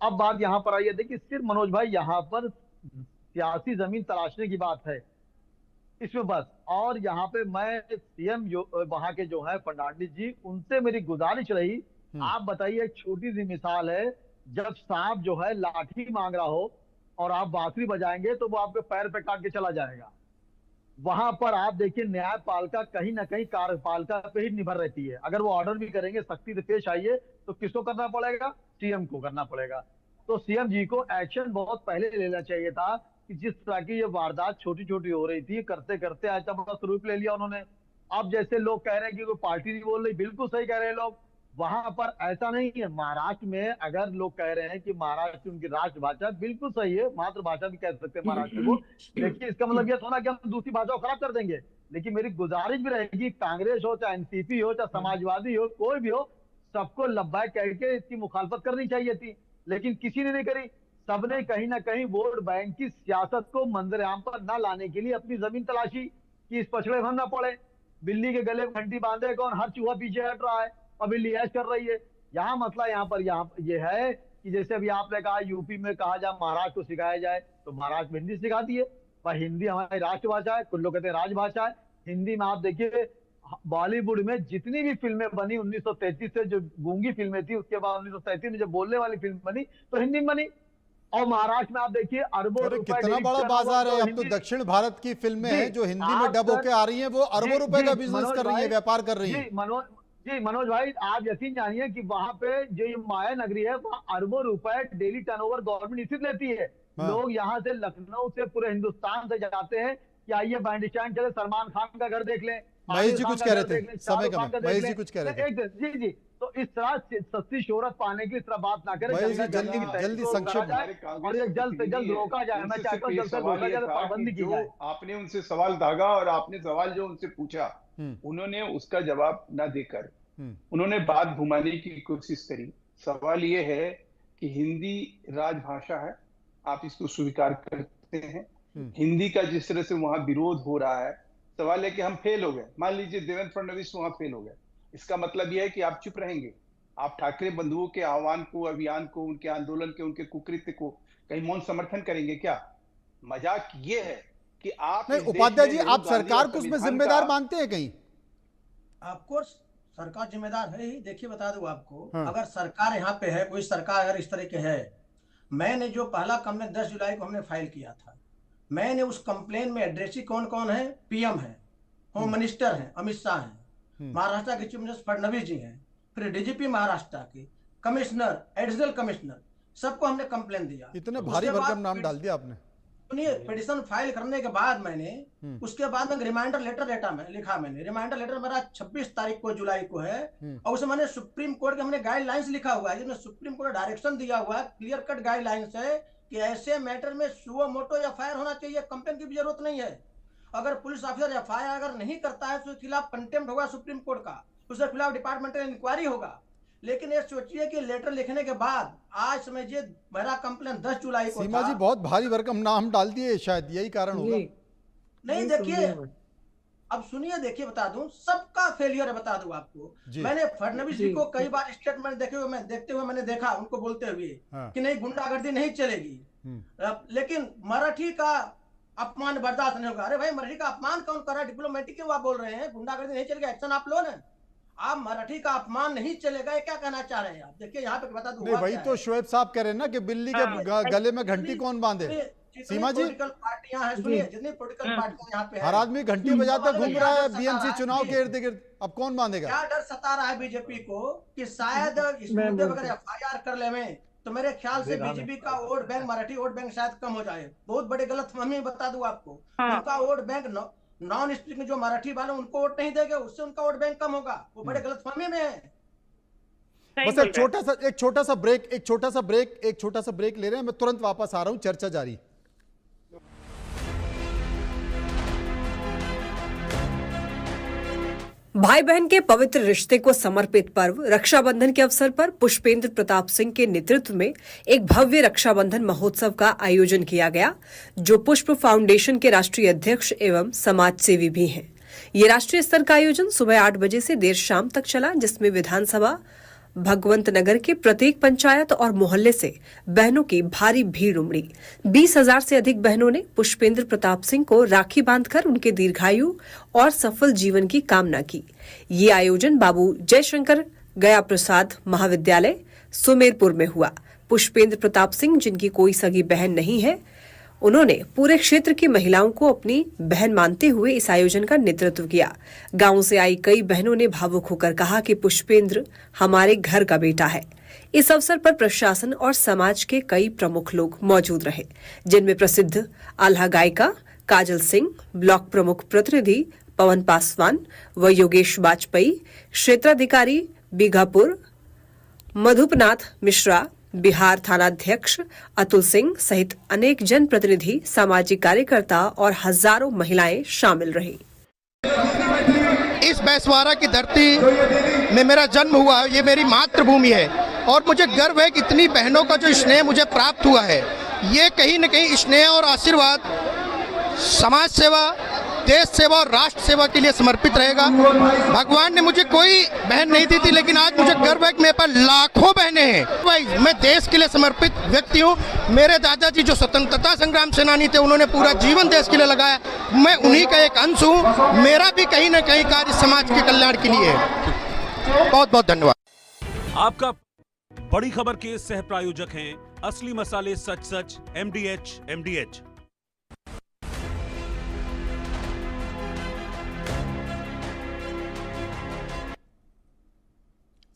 अब बात यहाँ पर आई है, देखिए सिर्फ मनोज भाई यहाँ पर सियासी जमीन तलाशने की बात है इसमें बस। और यहाँ पे मैं सीएम जो वहां के जो है फर्नांडिस जी, उनसे मेरी गुजारिश रही, आप बताइए, एक छोटी सी मिसाल है, जब सांप जो है लाठी मांग रहा हो और आप बांसुरी बजाएंगे तो वो आपके पैर पे काट के चला जाएगा। वहां पर आप देखिए न्यायपालिका कहीं ना कहीं कार्यपालिका पे ही निर्भर रहती है। अगर वो ऑर्डर भी करेंगे सख्ती से पेश आइए, तो किसको करना पड़ेगा? सीएम को करना पड़ेगा। तो सीएम जी को एक्शन बहुत पहले लेना चाहिए था कि जिस तरह की ये वारदात छोटी छोटी हो रही थी, करते करते आज तक बड़ा स्वरूप ले लिया उन्होंने। अब जैसे लोग कह रहे हैं कि कोई पार्टी नहीं बोल रही, बिल्कुल सही कह रहे हैं लोग, वहां पर ऐसा नहीं है। महाराष्ट्र में अगर लोग कह रहे हैं कि महाराष्ट्र उनकी राष्ट्रभाषा, बिल्कुल सही है, मातृभाषा भी कह सकते हैं महाराष्ट्र को। देखिए इसका मतलब यह थोड़ा कि हम दूसरी भाषा को खराब कर देंगे, लेकिन मेरी गुजारिश भी रहेगी, कांग्रेस हो चाहे एनसीपी हो चाहे समाजवादी हो, कोई भी हो, सबको लब्बाई कह के इसकी मुखालफत करनी चाहिए थी, लेकिन किसी ने नहीं करी। सबने कहीं ना कहीं वोट बैंक की सियासत को मंजरेआम पर न लाने के लिए अपनी जमीन तलाशी कि इस पछड़े भर न पड़े। बिल्ली के गले में घंटी बांधे कौन, हर चूहा पीछे हट रहा है और बिल्ली ऐश कर रही है। यहाँ मसला यहाँ ये है कि जैसे अभी आपने कहा यूपी में कहा जाए महाराष्ट्र को सिखाया जाए, तो महाराष्ट्र में हिंदी सिखा दिए, पर हिंदी हमारी राष्ट्रभाषा है, कुछ लोग कहते हैं राजभाषा है। हिंदी में आप देखिए बॉलीवुड में जितनी भी फिल्में बनी 1933 से, जो गूंगी फिल्में थी, उसके बाद 1937 में जो बोलने वाली फिल्म बनी तो हिंदी में बनी। और महाराष्ट्र में आप देखिए अरबों रुपए, कितना बड़ा बाजार है। अब तो दक्षिण भारत की फिल्में हैं जो हिंदी में डब होके आ रही हैं, वो अरबों रुपए का बिजनेस कर रही है, व्यापार कर रही है। मनोज भाई, आप यकीन जानिए कि वहां पे जो ये माया नगरी है, वहाँ अरबों रुपए डेली टर्नओवर गवर्नमेंट इसी लेती है। लोग यहाँ से लखनऊ से पूरे हिंदुस्तान से जाते हैं कि आइए बैंड स्टैंड चले, सलमान खान का घर देख लें। महेश जी कुछ कह रहे थे, समय कम है, महेश जी कुछ कह रहे थे। जी जी, तो इस तरह सस्ती शोहरत पाने की इस तरह बात ना करें, जल्दी संक्षिप्त और ये जल्द से जल्द रोका जाए। मैं चाहता हूँ जल्द से रोका जाए, पाबंदी की जाए। आपने उनसे सवाल दागा और आपने सवाल जो उनसे पूछा, उन्होंने उसका जवाब न देकर उन्होंने बात घुमाने की कोशिश करी। सवाल ये है कि हिंदी राजभाषा है, आप इसको स्वीकार करते हैं। हिंदी का जिस तरह से वहां विरोध हो रहा है, सवाल है कि हम फेल हो गए। मान लीजिए देवेंद्र फडणवीस वहां फेल हो गए, इसका मतलब यह है कि आप चुप रहेंगे? आप ठाकरे बंधुओं के आह्वान को, अभियान को, उनके आंदोलन के, उनके कुकृत्य को कहीं मौन समर्थन करेंगे क्या? मजाक ये है कि आप नहीं, उपाध्याय जी, आप सरकार को उसमें जिम्मेदार मानते हैं कहीं? ऑफकोर्स सरकार जिम्मेदार है ही। देखिए बता दूं आपको, अगर सरकार यहाँ पे है, कोई सरकार अगर इस तरह के है, मैंने जो पहला कंप्लेन 10 जुलाई को हमने फाइल किया था, मैंने उस कंप्लेन में एड्रेसी कौन कौन है? पीएम है, होम मिनिस्टर है अमित शाह है, महाराष्ट्र के चीफ मिनिस्टर फडणवीस जी हैं, फिर डीजीपी महाराष्ट्र के, कमिश्नर, एडिशनल कमिश्नर, सबको हमने कंप्लेन दिया। इतने भारी भरकम नाम डाल दिया आपने। सुनिए, पिटीशन फाइल करने के बाद मैंने उसके बाद में रिमाइंडर लेटर लिखा मैंने। रिमाइंडर लेटर मेरा 26 तारीख को जुलाई को है, और उसमें मैंने सुप्रीम कोर्ट के हमने गाइडलाइंस लिखा हुआ है, जिसमें सुप्रीम कोर्ट ने डायरेक्शन दिया हुआ है, क्लियर कट गाइडलाइंस है कि ऐसे मैटर में सुओ मोटो एफआईआर होना चाहिए, कंप्लेन की भी जरूरत नहीं है। अगर पुलिस ऑफिसर एफआईआर अगर नहीं करता है तो उसके खिलाफ कंटेम्प्ट होगा सुप्रीम कोर्ट का, उसके खिलाफ डिपार्टमेंटल इंक्वायरी होगा। लेकिन ये सोचिए कि लेटर लिखने के बाद आज समझिए मेरा कंप्लेन 10 जुलाई को सीमा जी बहुत भारी भरकम नाम डाल दिए, शायद यही कारण होगा। नहीं देखिए, अब सुनिए, देखिए, बता दूं, सबका फेलियर है, बता दूं आपको। मैंने फडणवीस जी को कई बार स्टेटमेंट देखते हुए मैंने देखा उनको बोलते हुए कि नहीं, गुंडागर्दी नहीं चलेगी, लेकिन मराठी का अपमान बर्दाश्त नहीं होगा। अरे भाई, मराठी का अपमान कौन कर रहा है? डिप्लोमेटिक क्यों आप बोल रहे हैं? गुंडागर्दी नहीं चलेगी, एक्शन आप लो ना। आप मराठी का अपमान नहीं चलेगा, ये क्या कहना चाह रहे हैं आप? देखिए यहाँ पे बता दूं, वही तो शोएब साहब कह रहे हैं ना कि बिल्ली के गले में घंटी कौन बांधे। सीमा जी, पार्टियां हैं, सुनिए, जितनी पॉलिटिकल पार्टियां यहाँ पे हर आदमी घंटी बजाता घूम रहा है बीएमसी चुनाव के इर्द गिर्द, अब कौन बांधेगा? क्या डर सता रहा है बीजेपी को कि शायद इस मुद्दे पर अगर FIR कर ले में, तो मेरे ख्याल से बीजेपी का vote bank, Marathi vote bank शायद कम हो जाए। बहुत बड़े गलतफहमी बता दूं आपको, उनका वोट बैंक नॉन स्पीकिंग जो मराठी वाले उनको वोट नहीं देंगे, उससे उनका वोट बैंक कम होगा। वो बड़े गलतफहमी में है। बस एक छोटा सा ब्रेक ले रहे हैं, मैं तुरंत वापस आ रहा हूं, चर्चा जारी। भाई बहन के पवित्र रिश्ते को समर्पित पर्व रक्षाबंधन के अवसर पर पुष्पेंद्र प्रताप सिंह के नेतृत्व में एक भव्य रक्षाबंधन महोत्सव का आयोजन किया गया, जो पुष्प फाउंडेशन के राष्ट्रीय अध्यक्ष एवं समाज सेवी भी हैं। ये राष्ट्रीय स्तर का आयोजन सुबह 8 बजे से देर शाम तक चला, जिसमें विधानसभा भगवंत नगर के प्रत्येक पंचायत और मोहल्ले से बहनों की भारी भीड़ उमड़ी। 20,000 से अधिक बहनों ने पुष्पेंद्र प्रताप सिंह को राखी बांधकर उनके दीर्घायु और सफल जीवन की कामना की। ये आयोजन बाबू जयशंकर गया प्रसाद महाविद्यालय सुमेरपुर में हुआ। पुष्पेंद्र प्रताप सिंह, जिनकी कोई सगी बहन नहीं है, उन्होंने पूरे क्षेत्र की महिलाओं को अपनी बहन मानते हुए इस आयोजन का नेतृत्व किया। गांव से आई कई बहनों ने भावुक होकर कहा कि पुष्पेंद्र हमारे घर का बेटा है। इस अवसर पर प्रशासन और समाज के कई प्रमुख लोग मौजूद रहे, जिनमें प्रसिद्ध आल्हा गायिका काजल सिंह, ब्लॉक प्रमुख प्रतिनिधि पवन पासवान व योगेश वाजपेयी, क्षेत्राधिकारी बीघापुर मधुपनाथ मिश्रा, बिहार थानाध्यक्ष अतुल सिंह सहित अनेक जनप्रतिनिधि, सामाजिक कार्यकर्ता और हजारों महिलाएं शामिल रही। इस बैसवारा की धरती में मेरा जन्म हुआ, ये मेरी मातृभूमि है और मुझे गर्व है कि इतनी बहनों का जो स्नेह मुझे प्राप्त हुआ है, ये कहीं न कहीं स्नेह और आशीर्वाद समाज सेवा, देश सेवा और राष्ट्र सेवा के लिए समर्पित रहेगा। भगवान ने मुझे कोई बहन नहीं दी थी, लेकिन आज मुझे गर्व है कि मेरे पास लाखों बहनें हैं। भाई, मैं देश के लिए समर्पित व्यक्ति हूँ। मेरे दादाजी जो स्वतंत्रता संग्राम सेनानी थे, उन्होंने पूरा जीवन देश के लिए लगाया। मैं उन्हीं का एक अंश हूँ। मेरा भी कहीं न कहीं कार्य समाज के कल्याण के लिए है। बहुत बहुत धन्यवाद। आपका बड़ी खबर के सह प्रायोजक हैं असली मसाले सच सच MDH।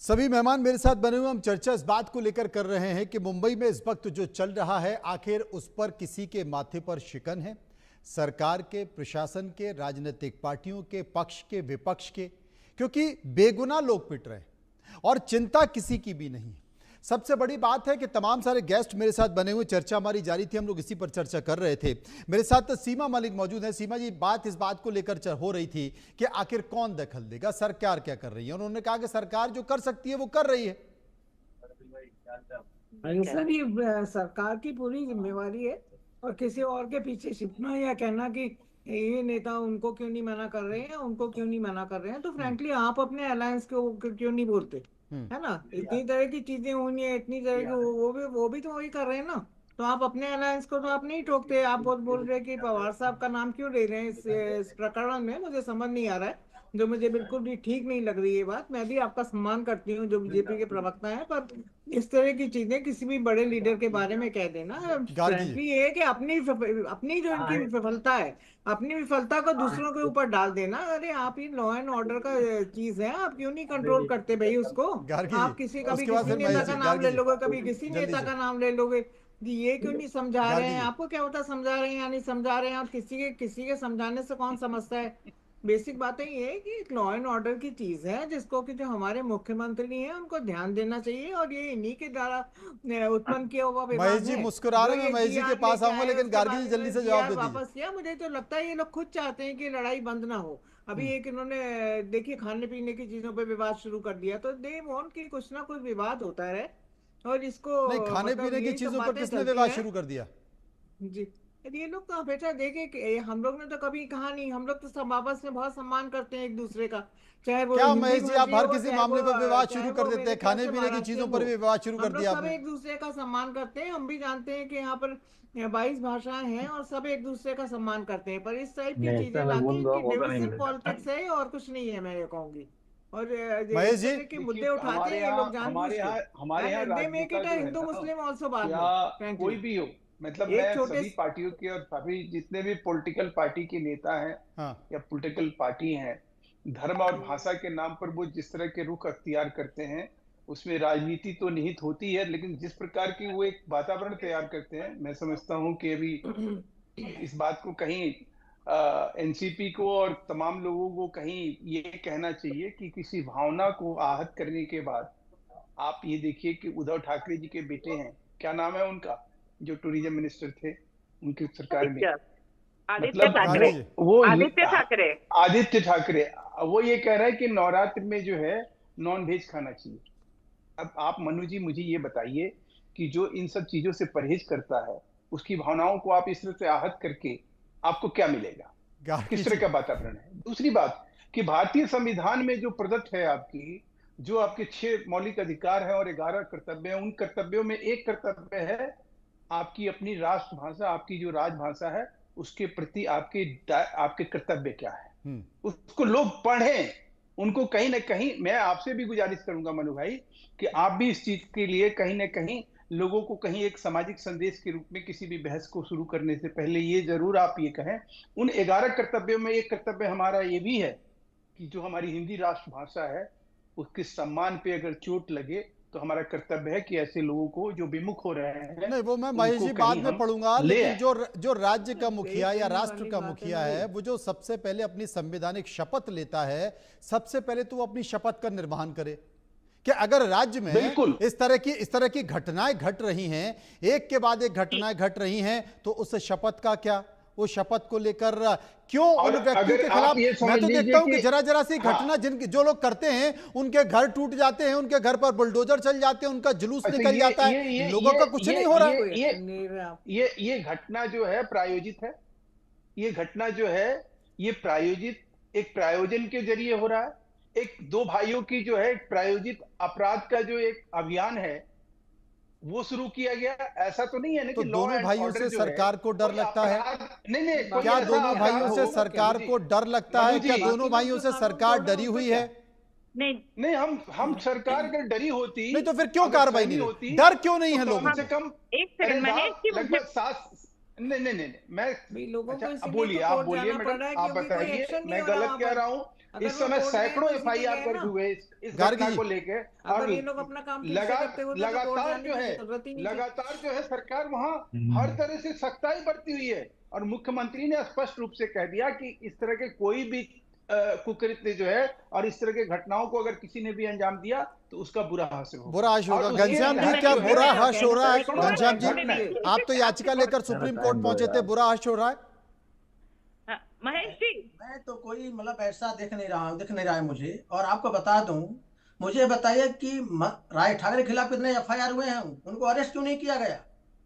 सभी मेहमान मेरे साथ बने हुए, हम चर्चा इस बात को लेकर कर रहे हैं कि मुंबई में इस वक्त जो चल रहा है, आखिर उस पर किसी के माथे पर शिकन है? सरकार के, प्रशासन के, राजनीतिक पार्टियों के, पक्ष के, विपक्ष के, क्योंकि बेगुनाह लोग पिट रहे हैं और चिंता किसी की भी नहीं। सबसे बड़ी बात है कि तमाम सारे गेस्ट मेरे साथ बने हुए, चर्चा हमारी जारी थी, हम लोग इसी पर चर्चा कर रहे थे। मेरे साथ सीमा मलिक मौजूद है। सीमा जी, बात इस बात को लेकर हो रही थी कि आखिर कौन दखल देगा, सरकार क्या कर रही है? उन्होंने कहा कि सरकार जो कर सकती है वो कर रही है। सर, ये सरकार की पूरी जिम्मेवारी है और किसी और के पीछे छिपना या कहना कि ये नेता उनको क्यों नहीं मना कर रहे हैं, उनको क्यों नहीं मना कर रहे हैं, तो फ्रैंकली आप अपने अलायंस को क्यों नहीं बोलते, है ना? इतनी तरह की चीजें हुई है, इतनी तरह की वो भी तो वही कर रहे हैं ना। तो आप अपने अलायंस को तो आप नहीं टोकते। आप बोल रहे हैं कि पवार साहब का नाम क्यों ले रहे हैं इस प्रकरण में, मुझे समझ नहीं आ रहा है, जो मुझे बिल्कुल भी ठीक नहीं लग रही है बात। मैं भी आपका सम्मान करती हूँ जो बीजेपी के प्रवक्ता है, पर इस तरह की चीजें किसी भी बड़े लीडर के बारे में कह देना, फ्रैंकली ये है कि अपनी जो इनकी विफलता है, अपनी विफलता को दूसरों के ऊपर डाल देना। अरे आप ही लॉ एंड ऑर्डर का चीज है, आप क्यों नहीं कंट्रोल करते भाई उसको? आप किसी नेता का नाम ले लोगे, कभी किसी नेता का नाम ले लोगे, ये क्यों नहीं समझा रहे हैं? आपको क्या होता समझा रहे हैं या नहीं समझा रहे हैं? और किसी के समझाने से कौन समझता है? बेसिक बातें ये है कि एक लॉ एंड ऑर्डर की चीज है, जिसको कि जो हमारे मुख्यमंत्री हैं उनको ध्यान देना चाहिए, और ये इन्हीं के द्वारा उत्पन्न किया हुआ विवाद है। महेश जी मुस्कुरा रहे हैं, महेश जी के पास आऊंगा, लेकिन गार्गी जी जल्दी से जवाब दे दीजिए। वापस किया, मुझे तो लगता है ये लोग खुद चाहते हैं कि लड़ाई बंद ना हो। अभी एक इन्होंने देखिए खाने पीने की चीजों पे विवाद शुरू कर दिया, तो दे वांट कि कुछ ना कुछ विवाद होता रहे। और इसको नहीं, खाने पीने की चीजों पर किसने विवाद शुरू कर दिया? जी ये लोग तो हमेशा देखे कि हम लोग ने तो कभी कहा नहीं, हम लोग तो सब आपस में बहुत सम्मान करते हैं एक दूसरे का, चाहे वो क्या हिंदी महेश जी, आप भाषी हर हो, किसी चाहे मामले वो- पर विवाद चाहे शुरू वो कर देते मेरे हैं, ख्याल खाने से पीने की महाराष्ट्र चीजों हो। पर भी विवाद शुरू कर हम लोग दिया सब आपने। एक दूसरे का सम्मान करते हैं, हम भी जानते हैं कि यहाँ पर 22 भाषाएं हैं और सब एक दूसरे का सम्मान करते हैं, पर इस टाइप की नहीं, चीजें इससे मैं लाके बोलूंगा इनकी मौका नहीं डिविजन मिलेगा। पॉलिटिक्स है और कुछ नहीं है, मैं ये कहूंगी। और महेश इस जी, तरह के मुद्दे उठाते हैं ये लोग जानबूझ के। हमारे यहाँ एंड दे मेक राजनेता इट जो है हिंदू ना, मुस्लिम आल्सो बाद या में, फ्रैंकली। कोई भी हो, मतलब एक मैं छोटे सभी पार्टियों के और सभी जितने भी पॉलिटिकल पार्टी के नेता हैं या पॉलिटिकल पार्टी हैं, धर्म और भाषा के नाम पर वो जिस तरह के रुख अख्तियार करते हैं, उसमें राजनीति तो निहित होती है, लेकिन जिस प्रकार की वो एक वातावरण तैयार करते हैं, मैं समझता हूँ कि अभी इस बात को कहीं एनसीपी को और तमाम लोगों को कहीं ये कहना चाहिए कि किसी भावना को आहत करने के बाद आप ये देखिए कि उद्धव ठाकरे जी के बेटे हैं, क्या नाम है उनका, जो टूरिज्म मिनिस्टर थे उनकी सरकार में, आदित्य ठाकरे, वो आदित्य ठाकरे, आदित्य ठाकरे, वो ये कह रहा है कि नवरात्र में जो है नॉन वेज खाना चाहिए। अब आप मनु जी मुझे ये बताइए कि जो इन सब चीजों से परहेज करता है, उसकी भावनाओं को आप इस तरह से आहत करके आपको क्या मिलेगा, किस तरह का वातावरण है। दूसरी बात कि भारतीय संविधान में जो प्रदत्त है आपकी, जो आपके 6 मौलिक अधिकार हैं और 11 कर्तव्य हैं, उन कर्तव्यों में एक कर्तव्य है आपकी अपनी राष्ट्रभाषा, आपकी जो राजभाषा है उसके प्रति आपके कर्तव्य क्या है, उसको लोग पढ़ें, उनको कहीं ना कहीं। मैं आपसे भी गुजारिश करूंगा मनु भाई कि आप भी इस चीज के लिए कहीं ना कहीं लोगों को कहीं एक सामाजिक संदेश के रूप में किसी भी बहस को शुरू करने से पहले ये जरूर आप ये कहें, उन 11 कर्तव्यों में एक कर्तव्य हमारा ये भी है कि जो हमारी हिंदी राष्ट्रभाषा है उसके सम्मान पे अगर चोट लगे तो हमारा कर्तव्य है कि ऐसे लोगों को जो विमुख हो रहे हैं, नहीं वो मैं महेश जी बाद में पढ़ूंगा, लेकिन जो राज्य का मुखिया या राष्ट्र का मुखिया है, वो जो सबसे पहले अपनी संवैधानिक शपथ लेता है, सबसे पहले तो वो अपनी शपथ का निर्वहन करे। कि अगर राज्य में इस तरह की घटनाएं घट रही हैं, एक के बाद एक घटनाएं घट रही हैं, तो उस शपथ का क्या, वो शपथ को लेकर क्यों उन व्यक्तियों के खिलाफ, मैं तो देखता हूं कि जरा सी घटना जो लोग करते हैं उनके घर टूट जाते हैं, उनके घर पर बुलडोजर चल जाते हैं, उनका जुलूस निकल जाता है, लोगों का कुछ नहीं हो रहा। ये घटना जो है प्रायोजित है, ये घटना जो है ये प्रायोजित एक प्रायोजन के जरिए हो रहा है, एक 2 भाइयों की जो है प्रायोजित अपराध का जो एक अभियान है वो शुरू किया गया। ऐसा तो नहीं है ना तो कि दोनों भाइयों से सरकार को डर लगता है? नहीं, क्या दोनों भाइयों से सरकार को डर लगता है? क्या दोनों भाइयों से सरकार डरी हुई है? नहीं, हम सरकार अगर डरी होती नहीं तो फिर क्यों कार्रवाई नहीं होती? डर क्यों नहीं है लोगों से कम? लगभग 7 नहीं मैं बोलिए, आप बोलिए मैडम, आप बताइए, मैं गलत कह रहा हूँ? इस समय सैकड़ों FIR दर्ज हुए इस घटना को लेकर, और लगातार जो है सरकार वहां हर तरह से सख्ताई बरती हुई है, और मुख्यमंत्री ने स्पष्ट रूप से कह दिया कि इस तरह के कोई भी कुकृत्य जो है और इस तरह के घटनाओं को अगर किसी ने भी अंजाम दिया तो उसका बुरा हाशिर होगा। घनश्याम जी, क्या बुरा हाश हो रहा है? घनश्याम जी, आप तो याचिका लेकर सुप्रीम कोर्ट पहुंचे थे, बुरा हाश हो रहा है? महेश जी, मैं तो कोई मतलब ऐसा दिख नहीं रहा है मुझे। और आपको बता दूं, मुझे बताइए कि राज ठाकरे के खिलाफ कितने FIR हुए हैं, उनको अरेस्ट क्यों नहीं किया गया?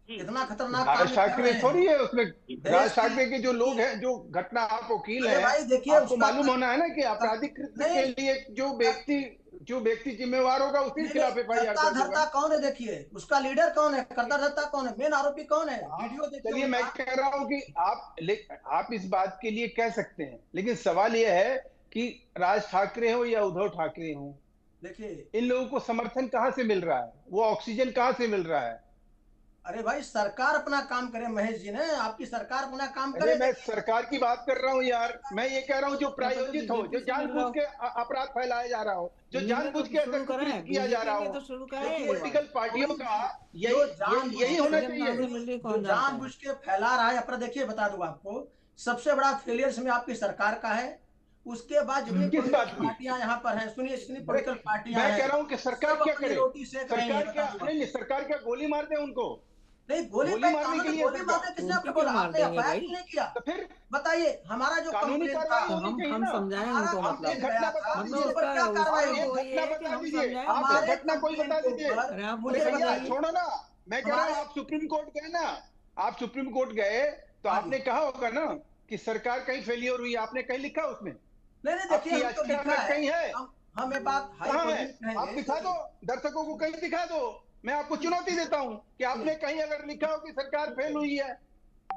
इतना खतरनाक राज ठाकरे थोड़ी है उसमें, राज ठाकरे के जो लोग हैं, जो घटना आप वकील है, भाई देखिए, आपको मालूम होना है ना कि आपराधिक कृत्य के लिए जो व्यक्ति जिम्मेवार होगा उसके खिलाफ FIR धरता कौन है? देखिए उसका लीडर कौन है, करता धरता कौन है, मेन आरोपी कौन है? वीडियो देखिए। चलिए मैं कह रहा हूँ कि आप इस बात के लिए कह सकते हैं, लेकिन सवाल यह है कि राज ठाकरे हो या उद्धव ठाकरे हो, देखिए इन लोगों को समर्थन कहाँ से मिल रहा है, वो ऑक्सीजन कहाँ से मिल रहा है? अरे भाई सरकार अपना काम करे महेश जी, ने आपकी सरकार अपना काम करे। मैं सरकार की बात कर रहा हूँ यार, मैं ये कह रहा हूँ जो प्रायोजित हो, जो जानबूझ के अपराध फैलाया जा रहा हो, जो जानबूझ के किया जा रहा हो, पॉलिटिकल पार्टियों का यही होना चाहिए। जो जानबूझ के फैला रहा है अपराध, देखिए बता दूं आपको, सबसे बड़ा फेलियर में आपकी सरकार का है। उसके बाद जितनी पार्टियां यहाँ पर हैं, सुनिए पॉलिटिकल पार्टियां, मैं कह रहा हूँ कि सरकार क्या करे, सरकार क्या गोली मार दे उनको? नहीं, गोली मारने के लिए किसने आपको बोला? आपने FIR नहीं किया? तो फिर बताइए, हमारा जो कानूनी कार्रवाई हम समझाएं उनको, मतलब घटना बता दीजिए, क्या कार्रवाई घटना कोई बता दीजिए। छोड़ो ना, मैं कह रहा हूँ आप सुप्रीम कोर्ट गए ना, आप सुप्रीम कोर्ट गए तो आपने कहा होगा ना कि सरकार कहीं फेलियर हुई, आपने कहीं लिखा उसमें? नहीं देखिए, हम तो लिखा है, कहीं है, हमें बात कहाँ है? आप दिखा दो, दर्शकों को कहीं दिखा दो। मैं आपको चुनौती देता हूँ कि आपने कहीं अगर लिखा हो कि सरकार फेल हुई है।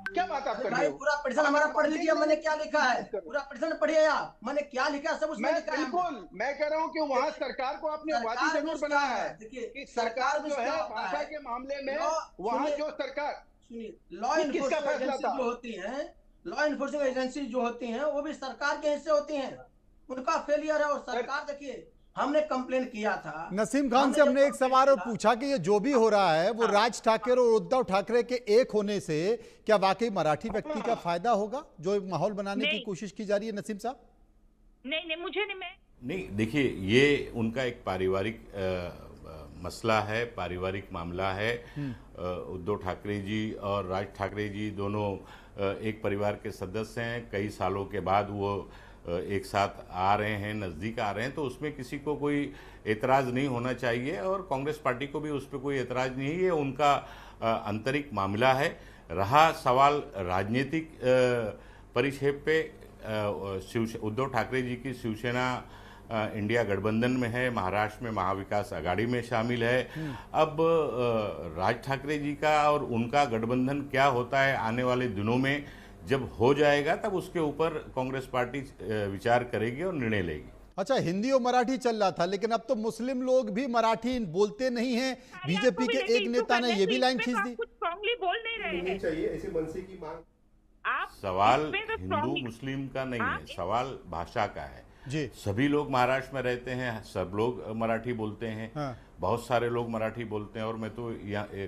क्या बात आप कर रहे हो? पूरा पिटीशन हमारा पढ़ लीजिए, मैंने क्या लिखा है, पूरा पिटीशन पढ़िए आप, मैंने क्या लिखा है सब उसमें लिखा है। बिल्कुल, मैं कह रहा हूँ कि वहाँ सरकार को आपने वादी जरूर बनाया है कि सरकार जो है भाषा के मामले में वहाँ जो सरकार, सुनिए, लॉ इन्फोर्समेंट एजेंसी जो होती है, लॉ इन्फोर्समेंट एजेंसी जो होती हैं वो भी सरकार के हिस्से होती हैं, उनका फेलियर है। और सरकार देखिए, हमने कंप्लेन किया था नसीम खान से, हमने एक सवाल और पूछा कि ये जो भी हो रहा है वो राज ठाकरे और उद्धव ठाकरे के एक होने से क्या वाकई मराठी व्यक्ति का फायदा होगा, जो माहौल बनाने की कोशिश की जा रही है? नसीम साहब नहीं, मुझे नहीं, देखिए, ये उनका एक पारिवारिक मसला है, पारिवारिक मामला है। उद्धव ठाकरे जी और राज ठाकरे जी दोनों एक परिवार के सदस्य हैं। कई सालों के बाद वो एक साथ आ रहे हैं, नज़दीक आ रहे हैं, तो उसमें किसी को कोई एतराज़ नहीं होना चाहिए और कांग्रेस पार्टी को भी उस पर कोई एतराज़ नहीं है। ये उनका आंतरिक मामला है। रहा सवाल राजनीतिक परिक्षेप पे, उद्धव ठाकरे जी की शिवसेना इंडिया गठबंधन में है, महाराष्ट्र में महाविकास आघाड़ी में शामिल है। अब राज ठाकरे जी का और उनका गठबंधन क्या होता है आने वाले दिनों में जब हो जाएगा, तब उसके ऊपर कांग्रेस पार्टी विचार करेगी और निर्णय लेगी। अच्छा, हिंदी और मराठी चल रहा था, लेकिन अब तो मुस्लिम लोग भी मराठी बोलते नहीं हैं। बीजेपी के एक नेता ने ये भी लाइन खींच दी। कुछ स्ट्रांगली बोल नहीं रहे हैं। चाहिए ऐसे मनसे की मांग। सवाल हिंदू मुस्लिम का नहीं है, सवाल भाषा का है जी। सभी लोग महाराष्ट्र में रहते हैं, सब लोग मराठी बोलते हैं। हाँ। बहुत सारे लोग मराठी बोलते हैं और मैं तो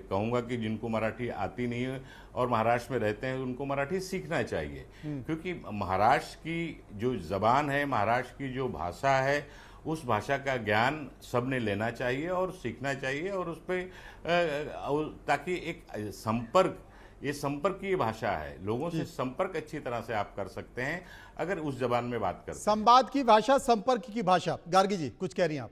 कहूँगा कि जिनको मराठी आती नहीं है और महाराष्ट्र में रहते हैं उनको मराठी सीखना चाहिए, क्योंकि महाराष्ट्र की जो ज़बान है, महाराष्ट्र की जो भाषा है, उस भाषा का ज्ञान सबने लेना चाहिए और सीखना चाहिए और उस पर ताकि एक संपर्क, ये संपर्क की भाषा है, लोगों से संपर्क अच्छी तरह से आप कर सकते हैं अगर उस जबान में बात करते हैं। संवाद की भाषा, संपर्क की भाषा। गार्गी जी कुछ कह रही हैं आप?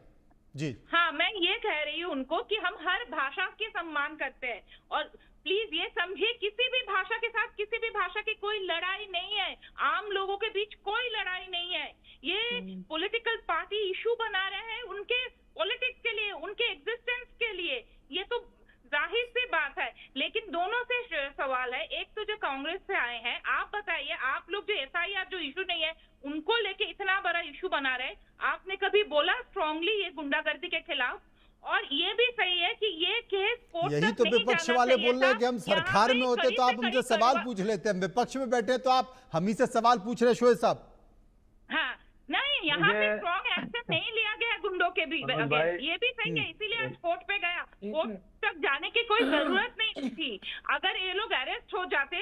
जी हाँ, मैं ये कह रही हूँ उनको कि हम हर भाषा के सम्मान करते हैं और प्लीज ये समझिए, किसी भी भाषा के साथ किसी भी भाषा की कोई लड़ाई नहीं है, आम लोगों के बीच कोई लड़ाई नहीं है। ये पॉलिटिकल पार्टी इशू बना रहे हैं उनके पॉलिटिक्स के लिए, उनके एग्जिस्टेंस के लिए, ये तो जाहिर सी बात है। लेकिन दोनों से सवाल है, एक तो जो कांग्रेस से आए हैं, आप बताइए, आप लोग जो एसआईआर जो इशू नहीं है उनको लेके इतना बड़ा इशू बना रहे, आपने कभी बोला स्ट्रांगली ये गुंडागर्दी के खिलाफ? और ये भी सही है कि ये केस कोर्ट यही तो विपक्ष वाले बोल रहे हैं कि हम सरकार में होते तो आप हमसे सवाल पूछ लेते, हम विपक्ष में बैठे तो आप हम ही से सवाल पूछ रहे शोएब साहब। हाँ, नहीं, यहाँ पे स्ट्रॉन्ग एक्शन नहीं लिया गया गुंडों के भी, ये भी सही है, इसीलिए आज कोर्ट पे गया। कोर्ट तक जाने की कोई जरूरत नहीं थी। अगर ये लोग अरेस्ट हो जाते,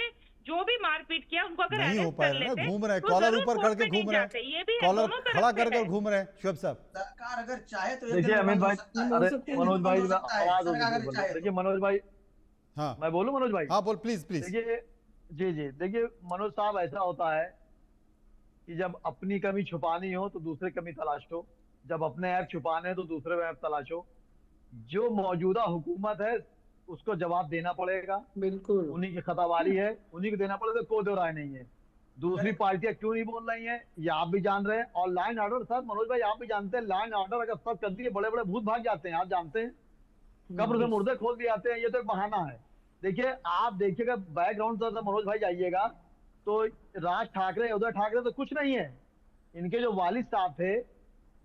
जो भी मारपीट किया उनको अगर नहीं हो पाएगा ना, घूम रहे तो कॉलर ऊपर करके घूम रहे हैं, ये भी कॉलर खड़ा कर घूम रहे हैं। शोएब साहब, सरकार अगर चाहे तो देखिए अमित भाई, मनोज भाई देखिए मनोज भाई, हाँ मैं बोलूं मनोज भाई? हाँ बोल, प्लीज प्लीज। देखिए जी देखिए मनोज साहब, ऐसा होता है कि जब अपनी कमी छुपानी हो तो दूसरे कमी तलाशो, जब अपने ऐप छुपाने तो दूसरे ऐप तलाशो। जो मौजूदा हुकूमत है उसको जवाब देना पड़ेगा, बिल्कुल उन्हीं की खतावारी है, उन्हीं को देना पड़ेगा, कोई दो राय नहीं है। दूसरी पार्टियां क्यों नहीं बोल रही हैं ये आप भी जान रहे हैं। और लाइन ऑर्डर सर, मनोज भाई आप भी जानते हैं, लाइन ऑर्डर अगर सब चलती है बड़े बड़े भूत भाग जाते हैं, आप जानते हैं, कब्र से मुर्दे खोल दिए जाते हैं, ये तो एक बहाना है। देखिए आप देखिएगा बैकग्राउंड से मनोज भाई जाइएगा तो राज ठाकरे, उद्धव ठाकरे तो कुछ नहीं है, इनके जो वालिद साहब थे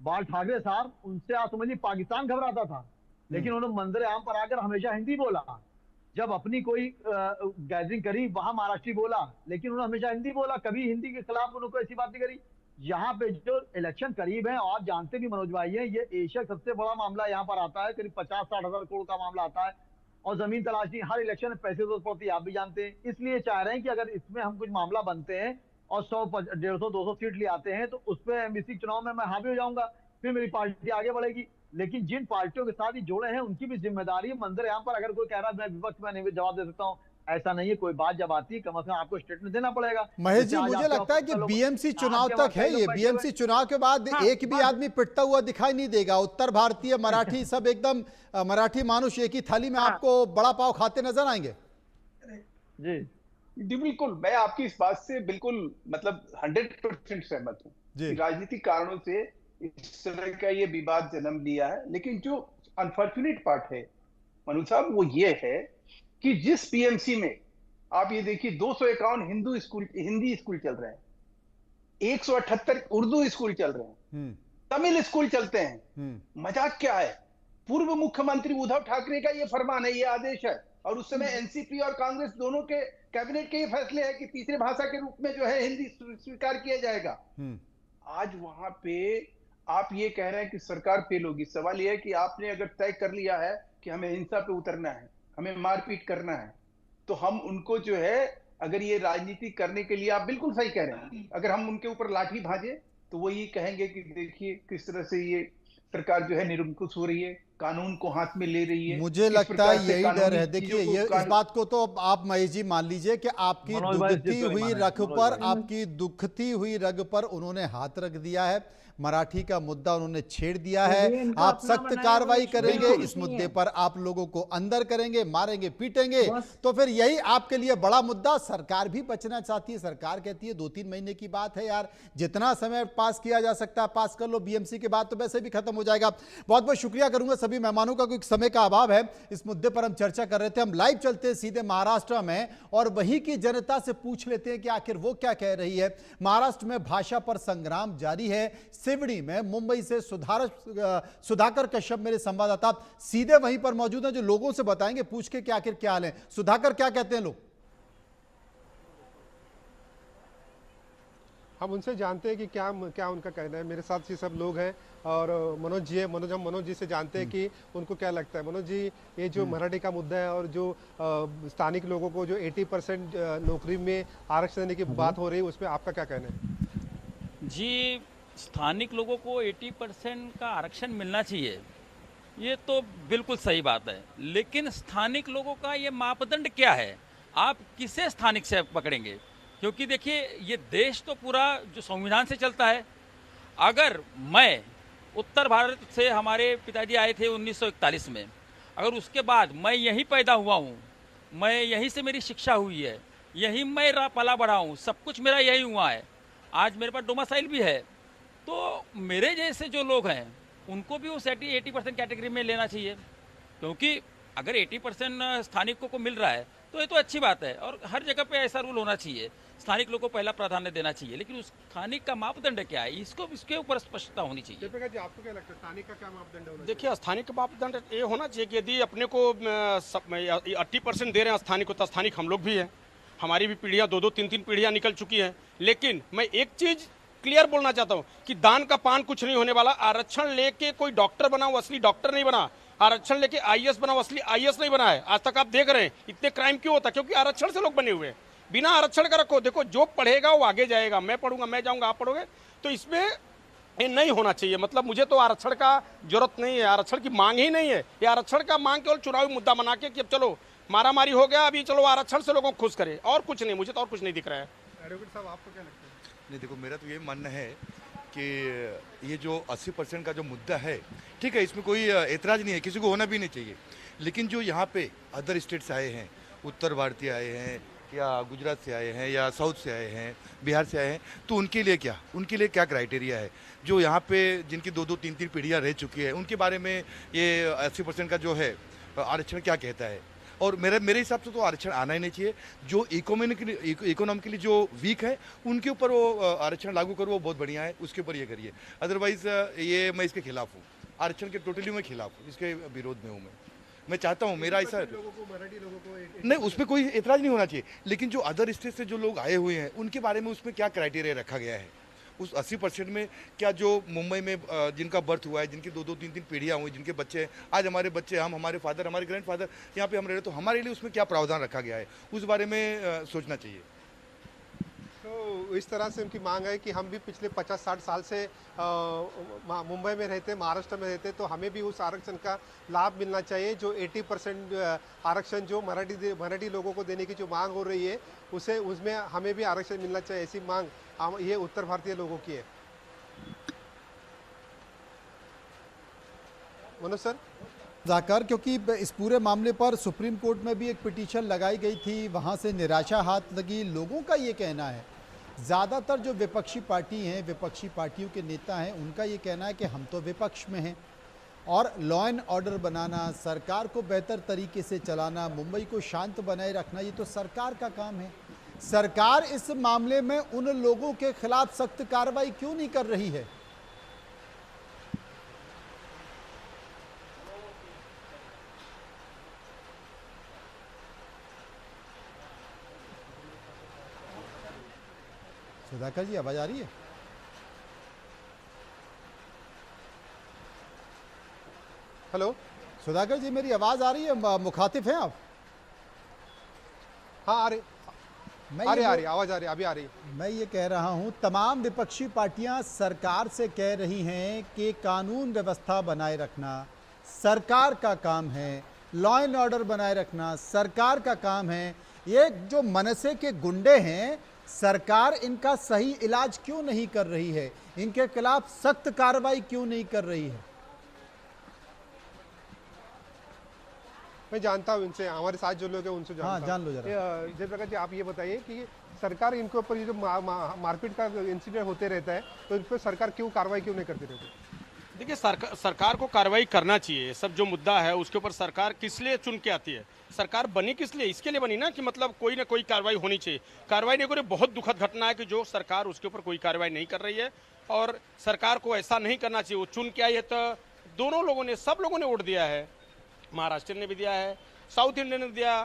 बाल ठाकरे साहब, उनसे आप समझिए पाकिस्तान घबराता था, लेकिन उन्होंने मंजर आम पर आकर हमेशा हिंदी बोला। जब अपनी कोई गैदरिंग करी वहां महाराष्ट्री बोला, लेकिन उन्होंने हमेशा हिंदी बोला, कभी हिंदी के खिलाफ उन्होंने कोई ऐसी बात नहीं करी। यहाँ पे जो इलेक्शन करीब है, और आप जानते भी मनोज भाई है, ये एशिया सबसे बड़ा मामला यहाँ पर आता है, करीब 50-60 हजार करोड़ का मामला आता है, और जमीन तलाशी हर इलेक्शन में पैसे जरूरत पड़ती है, आप भी जानते हैं। इसलिए चाह रहे हैं कि अगर इसमें हम कुछ मामला बनते हैं और 100, 150, 200 सीट ले आते हैं तो उस पर एमबीसी चुनाव में मैं हावी हो जाऊंगा, फिर मेरी पार्टी आगे बढ़ेगी। लेकिन जिन पार्टियों के साथ ही जुड़े हैं उनकी भी जिम्मेदारी है। मंदिर यहाँ पर अगर कोई कह रहा है मैं विपक्ष में नहीं जवाब दे सकता हूँ, ऐसा नहीं है। कोई बात जब आती है कम से कम आपको स्टेटमेंट देना पड़ेगा। महेश जी, मुझे लगता है कि बीएमसी चुनाव तक है ये, बीएमसी चुनाव के बाद एक भी आदमी पिटता हुआ दिखाई नहीं देगा। उत्तर भारतीय मराठी सब एकदम मराठी मानुष एक ही थाली में आपको बड़ा पाव खाते नजर आएंगे। जी जी बिल्कुल, मैं आपकी इस बात से बिल्कुल मतलब 100% सहमत हूँ कि राजनीतिक कारणों से इस तरह का ये विवाद जन्म लिया है। लेकिन जो अनफॉर्चुनेट पार्ट है मनु साहब, वो ये है कि जिस पीएमसी में आप ये देखिए 251 हिंदी स्कूल चल रहे हैं, 178 उर्दू स्कूल चल रहे हैं, तमिल स्कूल चलते हैं। मजाक क्या है? पूर्व मुख्यमंत्री उद्धव ठाकरे का ये फरमान है, ये आदेश है, और उस समय एनसीपी और कांग्रेस दोनों के कैबिनेट के ये फैसले हैं कि तीसरे भाषा के रूप में जो है हिंदी स्वीकार किया जाएगा। आज वहां पे आप ये कह रहे हैं कि सरकार फेल होगी। सवाल ये है कि आपने अगर तय कर लिया है कि हमें हिंसा पे उतरना है, हमें मारपीट करना है, तो हम उनको जो है, अगर ये राजनीति करने के लिए, आप बिल्कुल सही कह रहे हैं, अगर हम उनके ऊपर लाठी भांजे तो वो ये कहेंगे कि देखिए किस तरह से ये सरकार जो है निरंकुश हो रही है, कानून को हाथ में ले रही है। मुझे लगता है यही डर है। देखिए, ये इस बात को तो आप महेश जी मान लीजिए कि आपकी दुखती हुई रग पर उन्होंने हाथ रख दिया है, मराठी का मुद्दा उन्होंने छेड़ दिया है। आप सख्त कार्रवाई करेंगे, इस मुद्दे पर आप लोगों को अंदर करेंगे, मारेंगे, पीटेंगे, तो फिर यही आपके लिए बड़ा मुद्दा। सरकार भी बचना चाहती है, सरकार कहती है 2-3 महीने की बात है यार, जितना समय पास किया जा सकता है पास कर लो, बीएमसी के बाद तो वैसे भी खत्म हो जाएगा। बहुत बहुत शुक्रिया करूंगा सभी मेहमानों का, क्योंकि समय का अभाव है। इस मुद्दे पर हम चर्चा कर रहे थे। हम लाइव चलते हैं सीधे महाराष्ट्र में और वहीं की जनता से पूछ लेते हैं कि आखिर वो क्या कह रही है। महाराष्ट्र में भाषा पर संग्राम जारी है। सिवड़ी में मुंबई से सुधाकर कश्यप मेरे संवाददाता सीधे वहीं पर मौजूद हैं, जो लोगों से बताएंगे पूछ के कि आखिर क्या हाल है। सुधाकर, क्या कहते हैं लोग? हम उनसे जानते हैं कि क्या उनका कहना है। मेरे साथ ये सब लोग हैं और मनोज जी है। हम मनोज जी से जानते हैं कि उनको क्या लगता है। मनोज जी, ये जो मराठी का मुद्दा है और जो स्थानिक लोगों को जो 80% नौकरी में आरक्षण देने की बात हो रही है, उसमें आपका क्या कहना है? जी, स्थानिक लोगों को 80% का आरक्षण मिलना चाहिए, ये तो बिल्कुल सही बात है। लेकिन स्थानिक लोगों का ये मापदंड क्या है? आप किसे स्थानिक से पकड़ेंगे? क्योंकि देखिए, ये देश तो पूरा जो संविधान से चलता है। अगर मैं उत्तर भारत से, हमारे पिताजी आए थे 1941 में, अगर उसके बाद मैं यहीं पैदा हुआ हूँ, मैं यहीं से मेरी शिक्षा हुई है, यहीं मैं पला बढ़ा हूँ, सब कुछ मेरा यही हुआ है, आज मेरे पास डोमिसाइल भी है, तो मेरे जैसे जो लोग हैं उनको भी उस 80% कैटेगरी में लेना चाहिए। क्योंकि अगर 80% स्थानिकों को मिल रहा है तो ये तो अच्छी बात है, और हर जगह पे ऐसा रूल होना चाहिए, स्थानिक लोगों को पहला प्राधान्य देना चाहिए। लेकिन उस स्थानिक का मापदंड क्या है, इसके ऊपर स्पष्टता होनी चाहिए। दीपिका जी, आपको क्या लगता है स्थानिक का क्या मापदंड होना चाहिए? देखिए, स्थानिक का मापदंड ये होना चाहिए कि यदि अपने को 80% दे रहे हैं स्थानिक को, तो स्थानिक हम लोग भी हैं। हमारी भी पीढ़ियाँ 2-2, 3-3 पीढ़ियाँ निकल चुकी हैं। लेकिन मैं एक चीज़ क्लियर बोलना चाहता हूँ कि दान का पान कुछ नहीं होने वाला। आरक्षण लेके कोई डॉक्टर बना, वो असली डॉक्टर नहीं बना। आरक्षण लेके आईएएस बना, वो असली आईएएस नहीं बना है। आज तक आप देख रहे हैं इतने क्राइम क्यों होता है? क्योंकि आरक्षण से लोग बने हुए हैं। बिना आरक्षण का रखो, देखो जो पढ़ेगा वो आगे जाएगा, मैं पढ़ूंगा, मैं जाऊंगा, आप पढ़ोगे, तो इसमें ये नहीं होना चाहिए। मतलब मुझे तो आरक्षण का जरूरत नहीं है, आरक्षण की मांग ही नहीं है। ये आरक्षण का मांग केवल चुनावी मुद्दा बना के कि अब चलो मारामारी हो गया, अभी चलो आरक्षण से लोगों को खुश करे, और कुछ नहीं। मुझे तो और कुछ नहीं दिख रहा है। एडवोकेट साहब, आपको क्या लगता है? नहीं, देखो, मेरा तो ये मानना है कि ये जो 80% का जो मुद्दा है, ठीक है, इसमें कोई एतराज़ नहीं है, किसी को होना भी नहीं चाहिए। लेकिन जो यहाँ पे अदर स्टेट से आए हैं, उत्तर भारतीय आए हैं या गुजरात से आए हैं या साउथ से आए हैं, बिहार से आए हैं, तो उनके लिए क्या क्राइटेरिया है? जो यहाँ पे जिनकी 2-2, 3-3 पीढ़ियाँ रह चुकी है, उनके बारे में ये 80% का जो है आरक्षण क्या कहता है? और मेरे हिसाब से तो आरक्षण आना ही नहीं चाहिए। जो इकोनॉमिकली जो वीक है उनके ऊपर वो आरक्षण लागू करो, वो बहुत बढ़िया है, उसके ऊपर ये करिए। अदरवाइज मैं इसके खिलाफ हूँ, आरक्षण के टोटली मैं खिलाफ हूँ, इसके विरोध में हूँ। मैं चाहता हूँ मेरा ऐसा नहीं, उसमें कोई एतराज नहीं होना चाहिए। लेकिन जो अदर स्टेट से जो लोग आए हुए हैं उनके बारे में उसमें क्या क्राइटेरिया रखा गया है? उस 80% में क्या जो मुंबई में जिनका बर्थ हुआ है, जिनकी 2-2, 3-3 पीढ़ियाँ हुई, जिनके बच्चे, आज हमारे बच्चे, हमारे फादर, हमारे ग्रैंड फादर यहाँ पे हम रह रहे, तो हमारे लिए उसमें क्या प्रावधान रखा गया है, उस बारे में सोचना चाहिए। तो इस तरह से उनकी मांग है कि हम भी पिछले 50-60 साल से मुंबई में रहते, महाराष्ट्र में रहते, तो हमें भी उस आरक्षण का लाभ मिलना चाहिए। जो 80% आरक्षण जो मराठी लोगों को देने की जो मांग हो रही है, उसमें हमें भी आरक्षण मिलना चाहिए, ऐसी मांग ये उत्तर भारतीय लोगों की है। मनोज सर, जाकर, क्योंकि इस पूरे मामले पर सुप्रीम कोर्ट में भी एक पिटीशन लगाई गई थी, वहां से निराशा हाथ लगी। लोगों का ये कहना है, ज़्यादातर जो विपक्षी पार्टी हैं, विपक्षी पार्टियों के नेता हैं, उनका ये कहना है कि हम तो विपक्ष में हैं और लॉ एंड ऑर्डर बनाना, सरकार को बेहतर तरीके से चलाना, मुंबई को शांत बनाए रखना, ये तो सरकार का काम है। सरकार इस मामले में उन लोगों के खिलाफ सख्त कार्रवाई क्यों नहीं कर रही है? सुधाकर जी, आवाज आ रही है? हेलो सुधाकर जी, मेरी आवाज आ रही है? मुखातिब हैं आप? हाँ, आ रही आवाज आ रही, अभी आ रही। मैं ये कह रहा हूं, तमाम विपक्षी पार्टियां सरकार से कह रही हैं कि कानून व्यवस्था बनाए रखना सरकार का काम है, लॉ एंड ऑर्डर बनाए रखना सरकार का काम है। ये जो मनसे के गुंडे हैं, सरकार इनका सही इलाज क्यों नहीं कर रही है? इनके खिलाफ सख्त कार्रवाई क्यों नहीं कर रही है? मैं जानता हूँ इनसे, हमारे साथ जो लोग हैं उनसे जानता हूँ। हाँ, जान लो जरा। जयप्रकाश जी, आप ये बताइए कि सरकार इनके ऊपर ये जो मारपीट का इंसिडेंट होते रहता है, तो इन पर सरकार क्यों कार्रवाई क्यों नहीं करती रहती? देखिए, सरकार को कार्रवाई करना चाहिए। सब जो मुद्दा है उसके ऊपर सरकार किस लिए चुन के आती है? सरकार बनी किस लिए? इसके लिए बनी ना कि मतलब कोई ना कोई कार्रवाई होनी चाहिए। कार्रवाई नहीं करे, बहुत दुखद घटना है कि जो सरकार उसके ऊपर कोई कार्रवाई नहीं कर रही है। और सरकार को ऐसा नहीं करना चाहिए। वो चुन के आई है तो दोनों लोगों ने, सब लोगों ने वोट दिया है। महाराष्ट्र ने भी दिया है, साउथ इंडियन ने दिया,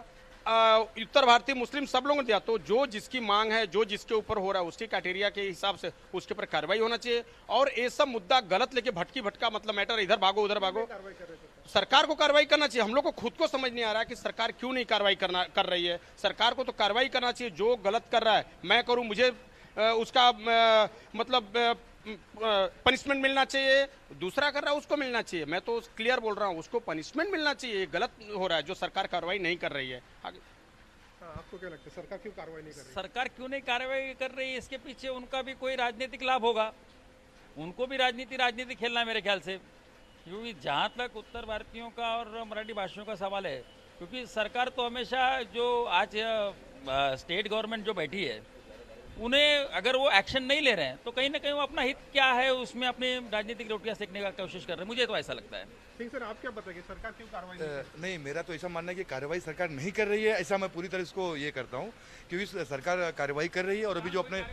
उत्तर भारतीय मुस्लिम सब लोगों ने दिया। तो जो जिसकी मांग है, जो जिसके ऊपर हो रहा है, उसके क्राइटेरिया के हिसाब से उसके ऊपर कार्रवाई होना चाहिए। और ये सब मुद्दा गलत लेके भटका मतलब मैटर इधर भागो उधर भागो, सरकार को कार्रवाई करना चाहिए। हम लोग को खुद को समझ नहीं आ रहा है कि सरकार क्यों नहीं कार्रवाई कर रही है। सरकार को तो कार्रवाई करना चाहिए। जो गलत कर रहा है, मैं करूं, मुझे उसका मतलब पनिशमेंट मिलना चाहिए। दूसरा कर रहा है उसको मिलना चाहिए। मैं तो क्लियर बोल रहा हूँ, उसको पनिशमेंट मिलना चाहिए। गलत हो रहा है जो सरकार कार्रवाई नहीं कर रही है। आगे आपको क्या लगता है, सरकार क्यों कार्रवाई नहीं कर रही? सरकार क्यों नहीं कार्रवाई कर रही है? इसके पीछे उनका भी कोई राजनीतिक लाभ होगा। उनको भी राजनीति खेलना है मेरे ख्याल से। क्योंकि जहाँ तक उत्तर भारतीयों का और मराठी भाषियों का सवाल है, क्योंकि सरकार तो हमेशा जो आज स्टेट गवर्नमेंट जो बैठी है, उन्हें अगर वो एक्शन नहीं ले रहे हैं तो कहीं ना कहीं वो अपना हित क्या है उसमें अपनी राजनीतिक रोटियां सेकने का कोशिश कर रहे हैं। मुझे तो ऐसा लगता है। ठीक सर, आप क्या बताएंगे, सरकार क्यों कार्रवाई नहीं, मेरा तो ऐसा मानना है कि कार्रवाई सरकार नहीं कर रही है। ऐसा मैं पूरी तरह इसको ये करता हूँ, क्योंकि सरकार कार्रवाई कर रही है। और अभी जो अपने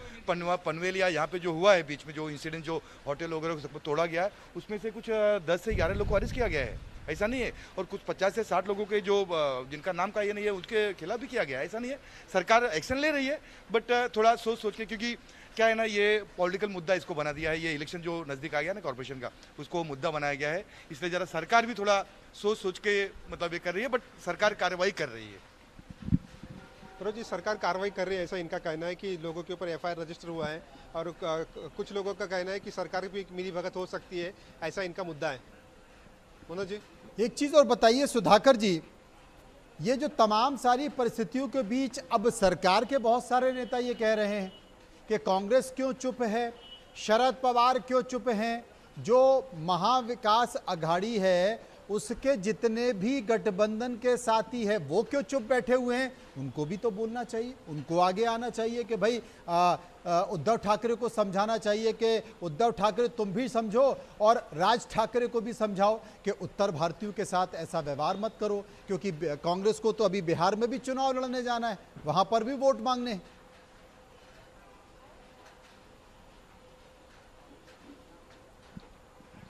पनवेल या यहाँ पे जो हुआ है बीच में, जो इंसिडेंट जो होटल वगैरह को तोड़ा गया, उसमें से कुछ 10 से 11 लोग को अरेस्ट किया गया है। ऐसा नहीं है। और कुछ 50 से 60 लोगों के जो जिनका नाम का ये नहीं है, उसके खिलाफ भी किया गया। ऐसा नहीं है, सरकार एक्शन ले रही है, बट थोड़ा सोच के, क्योंकि क्या है ना, ये पॉलिटिकल मुद्दा इसको बना दिया है। ये इलेक्शन जो नज़दीक आ गया ना कॉर्पोरेशन का, उसको मुद्दा बनाया गया है। इसलिए ज़रा सरकार भी थोड़ा सोच के मतलब ये कर रही है, बट सरकार कार्रवाई कर रही है। जी, सरकार कार्रवाई कर रही है, ऐसा इनका कहना है कि लोगों के ऊपर एफआईआर रजिस्टर हुआ है। और कुछ लोगों का कहना है कि सरकार भी मिली भगत हो सकती है, ऐसा इनका मुद्दा है। मनोज जी, एक चीज और बताइए सुधाकर जी, ये जो तमाम सारी परिस्थितियों के बीच अब सरकार के बहुत सारे नेता ये कह रहे हैं कि कांग्रेस क्यों चुप है, शरद पवार क्यों चुप हैं, जो महाविकास अघाड़ी है उसके जितने भी गठबंधन के साथी हैं वो क्यों चुप बैठे हुए हैं? उनको भी तो बोलना चाहिए, उनको आगे आना चाहिए कि भाई उद्धव ठाकरे को समझाना चाहिए कि उद्धव ठाकरे तुम भी समझो और राज ठाकरे को भी समझाओ कि उत्तर भारतीयों के साथ ऐसा व्यवहार मत करो, क्योंकि कांग्रेस को तो अभी बिहार में भी चुनाव लड़ने जाना है, वहां पर भी वोट मांगने हैं।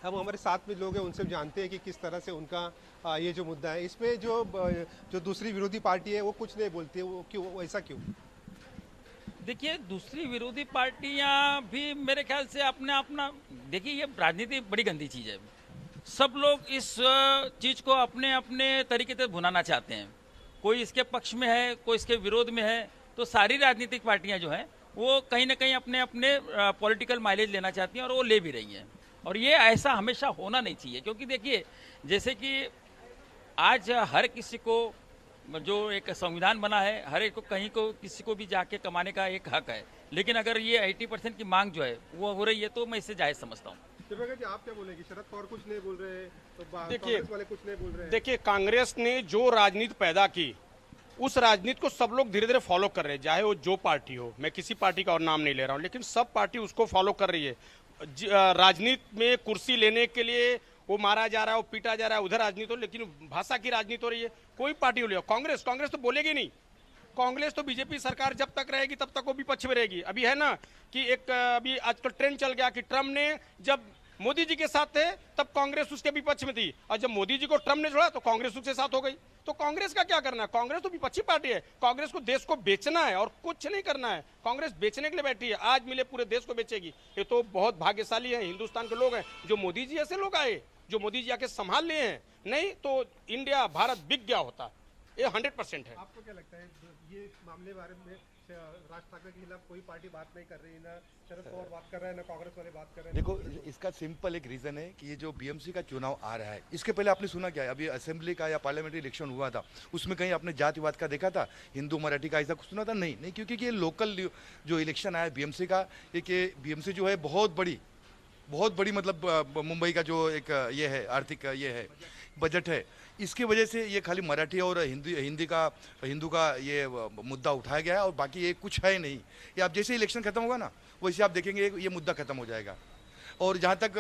हम हमारे साथ में लोग हैं, उनसे जानते हैं कि किस तरह से उनका ये जो मुद्दा है, इसमें जो दूसरी विरोधी पार्टी है वो कुछ नहीं बोलती है। वो क्यों, ऐसा क्यों? देखिए, दूसरी विरोधी पार्टियां भी मेरे ख्याल से अपना देखिए, ये राजनीति बड़ी गंदी चीज़ है। सब लोग इस चीज़ को अपने अपने तरीके से भुनाना चाहते हैं। कोई इसके पक्ष में है, कोई इसके विरोध में है। तो सारी राजनीतिक पार्टियां जो हैं वो कहीं ना कहीं अपने अपने पॉलिटिकल माइलेज लेना चाहती हैं और वो ले भी रही हैं। और ये ऐसा हमेशा होना नहीं चाहिए, क्योंकि देखिए, जैसे कि आज हर किसी को जो एक संविधान बना है, हर एक को कहीं को किसी को भी जाके कमाने का एक हक है। लेकिन अगर ये 80% की मांग जो है वो हो रही है तो मैं इसे जायज़ समझता हूँ। दिव्यांकर जी, आप क्या बोलेंगे? शरद पवार कुछ नहीं बोल रहे, तो देखिए, कांग्रेस वाले कुछ नहीं बोल रहे हैं। देखिए, कांग्रेस ने जो राजनीति पैदा की उस राजनीति को सब लोग धीरे धीरे फॉलो कर रहे हैं, चाहे वो जो पार्टी हो। मैं किसी पार्टी का और नाम नहीं ले रहा हूं, लेकिन सब पार्टी उसको फॉलो कर रही है। राजनीति में कुर्सी लेने के लिए वो मारा जा रहा है, वो पीटा जा रहा है, उधर राजनीति हो, लेकिन भाषा की राजनीति हो रही है। कोई पार्टी हो लिया, कांग्रेस तो बोलेगी नहीं। कांग्रेस तो बीजेपी सरकार जब तक रहेगी तब तक वो विपक्ष में रहेगी। अभी है ना कि एक अभी आजकल ट्रेंड चल गया कि ट्रम्प ने जब मोदी जी के साथ थे तब कांग्रेस उसके विपक्ष में थी, और जब मोदी जी को ट्रम्प ने छोड़ा तो कांग्रेस उसके साथ हो गई। तो कांग्रेस का क्या करना है? कांग्रेस तो विपक्षी पार्टी है। कांग्रेस को देश को बेचना है और कुछ नहीं करना है। कांग्रेस बेचने के लिए बैठी है, आज मिले पूरे देश को बेचेगी। ये तो बहुत भाग्यशाली है हिंदुस्तान के लोग हैं जो मोदी जी ऐसे लोग आए, जो मोदी जी आके संभाल लिए हैं। नहीं तो इंडिया भारत बिक गया होता। ये 100% है। आपको क्या लगता है ये मामले बारे में राज ठाकरे के खिलाफ कोई पार्टी बात नहीं कर रही, ना शरद पवार बात कर रहे हैं, ना कांग्रेस वाले बात कर रहे हैं? देखो, इसका सिंपल एक रीजन है कि ये जो बीएमसी का चुनाव आ रहा है, इसके पहले आपने सुना क्या? अभी असेंबली का या पार्लियामेंट्री इलेक्शन हुआ था, उसमें कहीं आपने जातिवाद का देखा था? हिंदू मराठी का ऐसा कुछ सुना था? नहीं, क्योंकि ये लोकल जो इलेक्शन आया बीएमसी का, ये बीएमसी जो है बहुत बड़ी मतलब मुंबई का जो एक ये है आर्थिक ये है बजट है, इसकी वजह से ये खाली मराठी और हिंदू का ये मुद्दा उठाया गया है, और बाकी ये कुछ है नहीं। ये आप जैसे इलेक्शन खत्म होगा ना, वैसे आप देखेंगे ये मुद्दा खत्म हो जाएगा। और जहाँ तक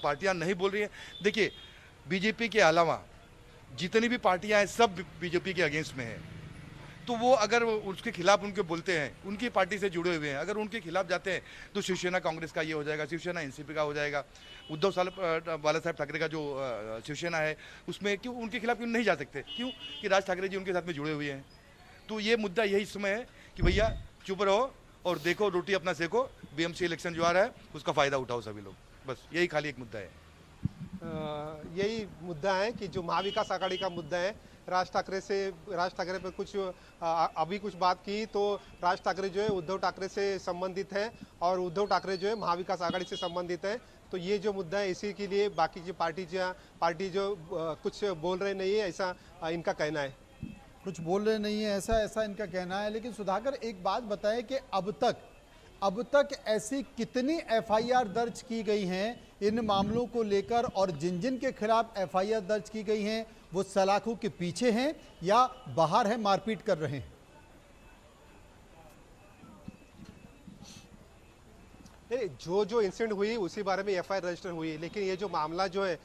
पार्टियां नहीं बोल रही हैं, देखिए बीजेपी के अलावा जितनी भी पार्टियां हैं सब बीजेपी के अगेंस्ट में हैं। तो वो अगर उसके खिलाफ उनके बोलते हैं, उनकी पार्टी से जुड़े हुए हैं, अगर उनके खिलाफ जाते हैं तो शिवसेना कांग्रेस का ये हो जाएगा, शिवसेना एनसीपी का हो जाएगा। उद्धव बाला साहब ठाकरे का जो शिवसेना है उसमें क्यों उनके खिलाफ क्यों नहीं जा सकते? क्यों कि राज ठाकरे जी उनके साथ में जुड़े हुए हैं। तो ये मुद्दा यही समय है कि भैया चुप रहो और देखो, रोटी अपना सेको। बीएमसी इलेक्शन जो आ रहा है उसका फायदा उठाओ सभी लोग, बस यही खाली एक मुद्दा है। यही मुद्दा है कि जो महाविकास आघाड़ी का मुद्दा है, राज ठाकरे पे कुछ अभी कुछ बात की तो राज ठाकरे जो है उद्धव ठाकरे से संबंधित है और उद्धव ठाकरे जो है महाविकास आघाड़ी से संबंधित है। तो ये जो मुद्दा है इसी के लिए बाकी की पार्टी जो कुछ बोल रहे नहीं है, ऐसा इनका कहना है। कुछ बोल रहे नहीं है ऐसा इनका कहना है। लेकिन सुधाकर एक बात बताएं कि अब तक ऐसी कितनी एफआईआर दर्ज की गई हैं इन मामलों को लेकर, और जिन के खिलाफ एफआईआर दर्ज की गई हैं वो सलाखों के पीछे हैं या बाहर हैं, मारपीट कर रहे हैं? जो इंसिडेंट हुई उसी बारे में एफआईआर रजिस्टर हुई, लेकिन ये जो मामला जो है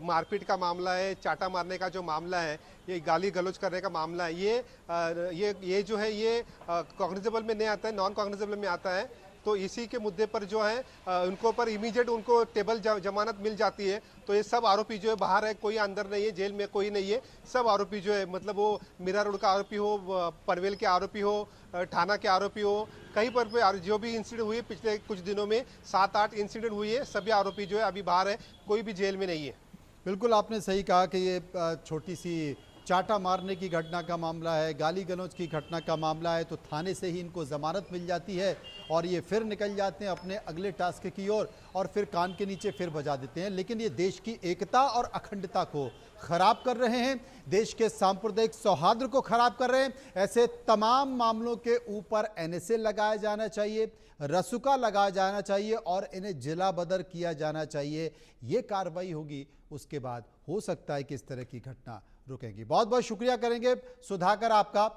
मारपीट का मामला है, चाटा मारने का जो मामला है, ये गाली गलौज करने का मामला है, ये जो है ये कॉग्निजेबल में नहीं आता है, नॉन कॉग्निजेबल में आता है। तो इसी के मुद्दे पर जो है उनको पर इमीडिएट उनको टेबल जमानत मिल जाती है। तो ये सब आरोपी जो है बाहर है, कोई अंदर नहीं है, जेल में कोई नहीं है। सब आरोपी जो है मतलब वो मीरा रोड का आरोपी हो, पनवेल के आरोपी हो, थाना के आरोपी हो, कहीं पर जो भी इंसिडेंट हुए पिछले कुछ दिनों में 7-8 इंसिडेंट हुई है, सभी आरोपी जो है अभी बाहर है, कोई भी जेल में नहीं है। बिल्कुल आपने सही कहा कि ये छोटी सी चाटा मारने की घटना का मामला है, गाली गलौज की घटना का मामला है, तो थाने से ही इनको ज़मानत मिल जाती है और ये फिर निकल जाते हैं अपने अगले टास्क की ओर और फिर कान के नीचे फिर बजा देते हैं। लेकिन ये देश की एकता और अखंडता को खराब कर रहे हैं, देश के सांप्रदायिक सौहार्द को खराब कर रहे हैं। ऐसे तमाम मामलों के ऊपर एनएसए लगाया जाना चाहिए, रसूका लगाया जाना चाहिए और इन्हें जिला बदर किया जाना चाहिए। ये कार्रवाई होगी, उसके बाद हो सकता है कि इस तरह की घटना रुकेंगी। बहुत बहुत शुक्रिया करेंगे सुधाकर आपका।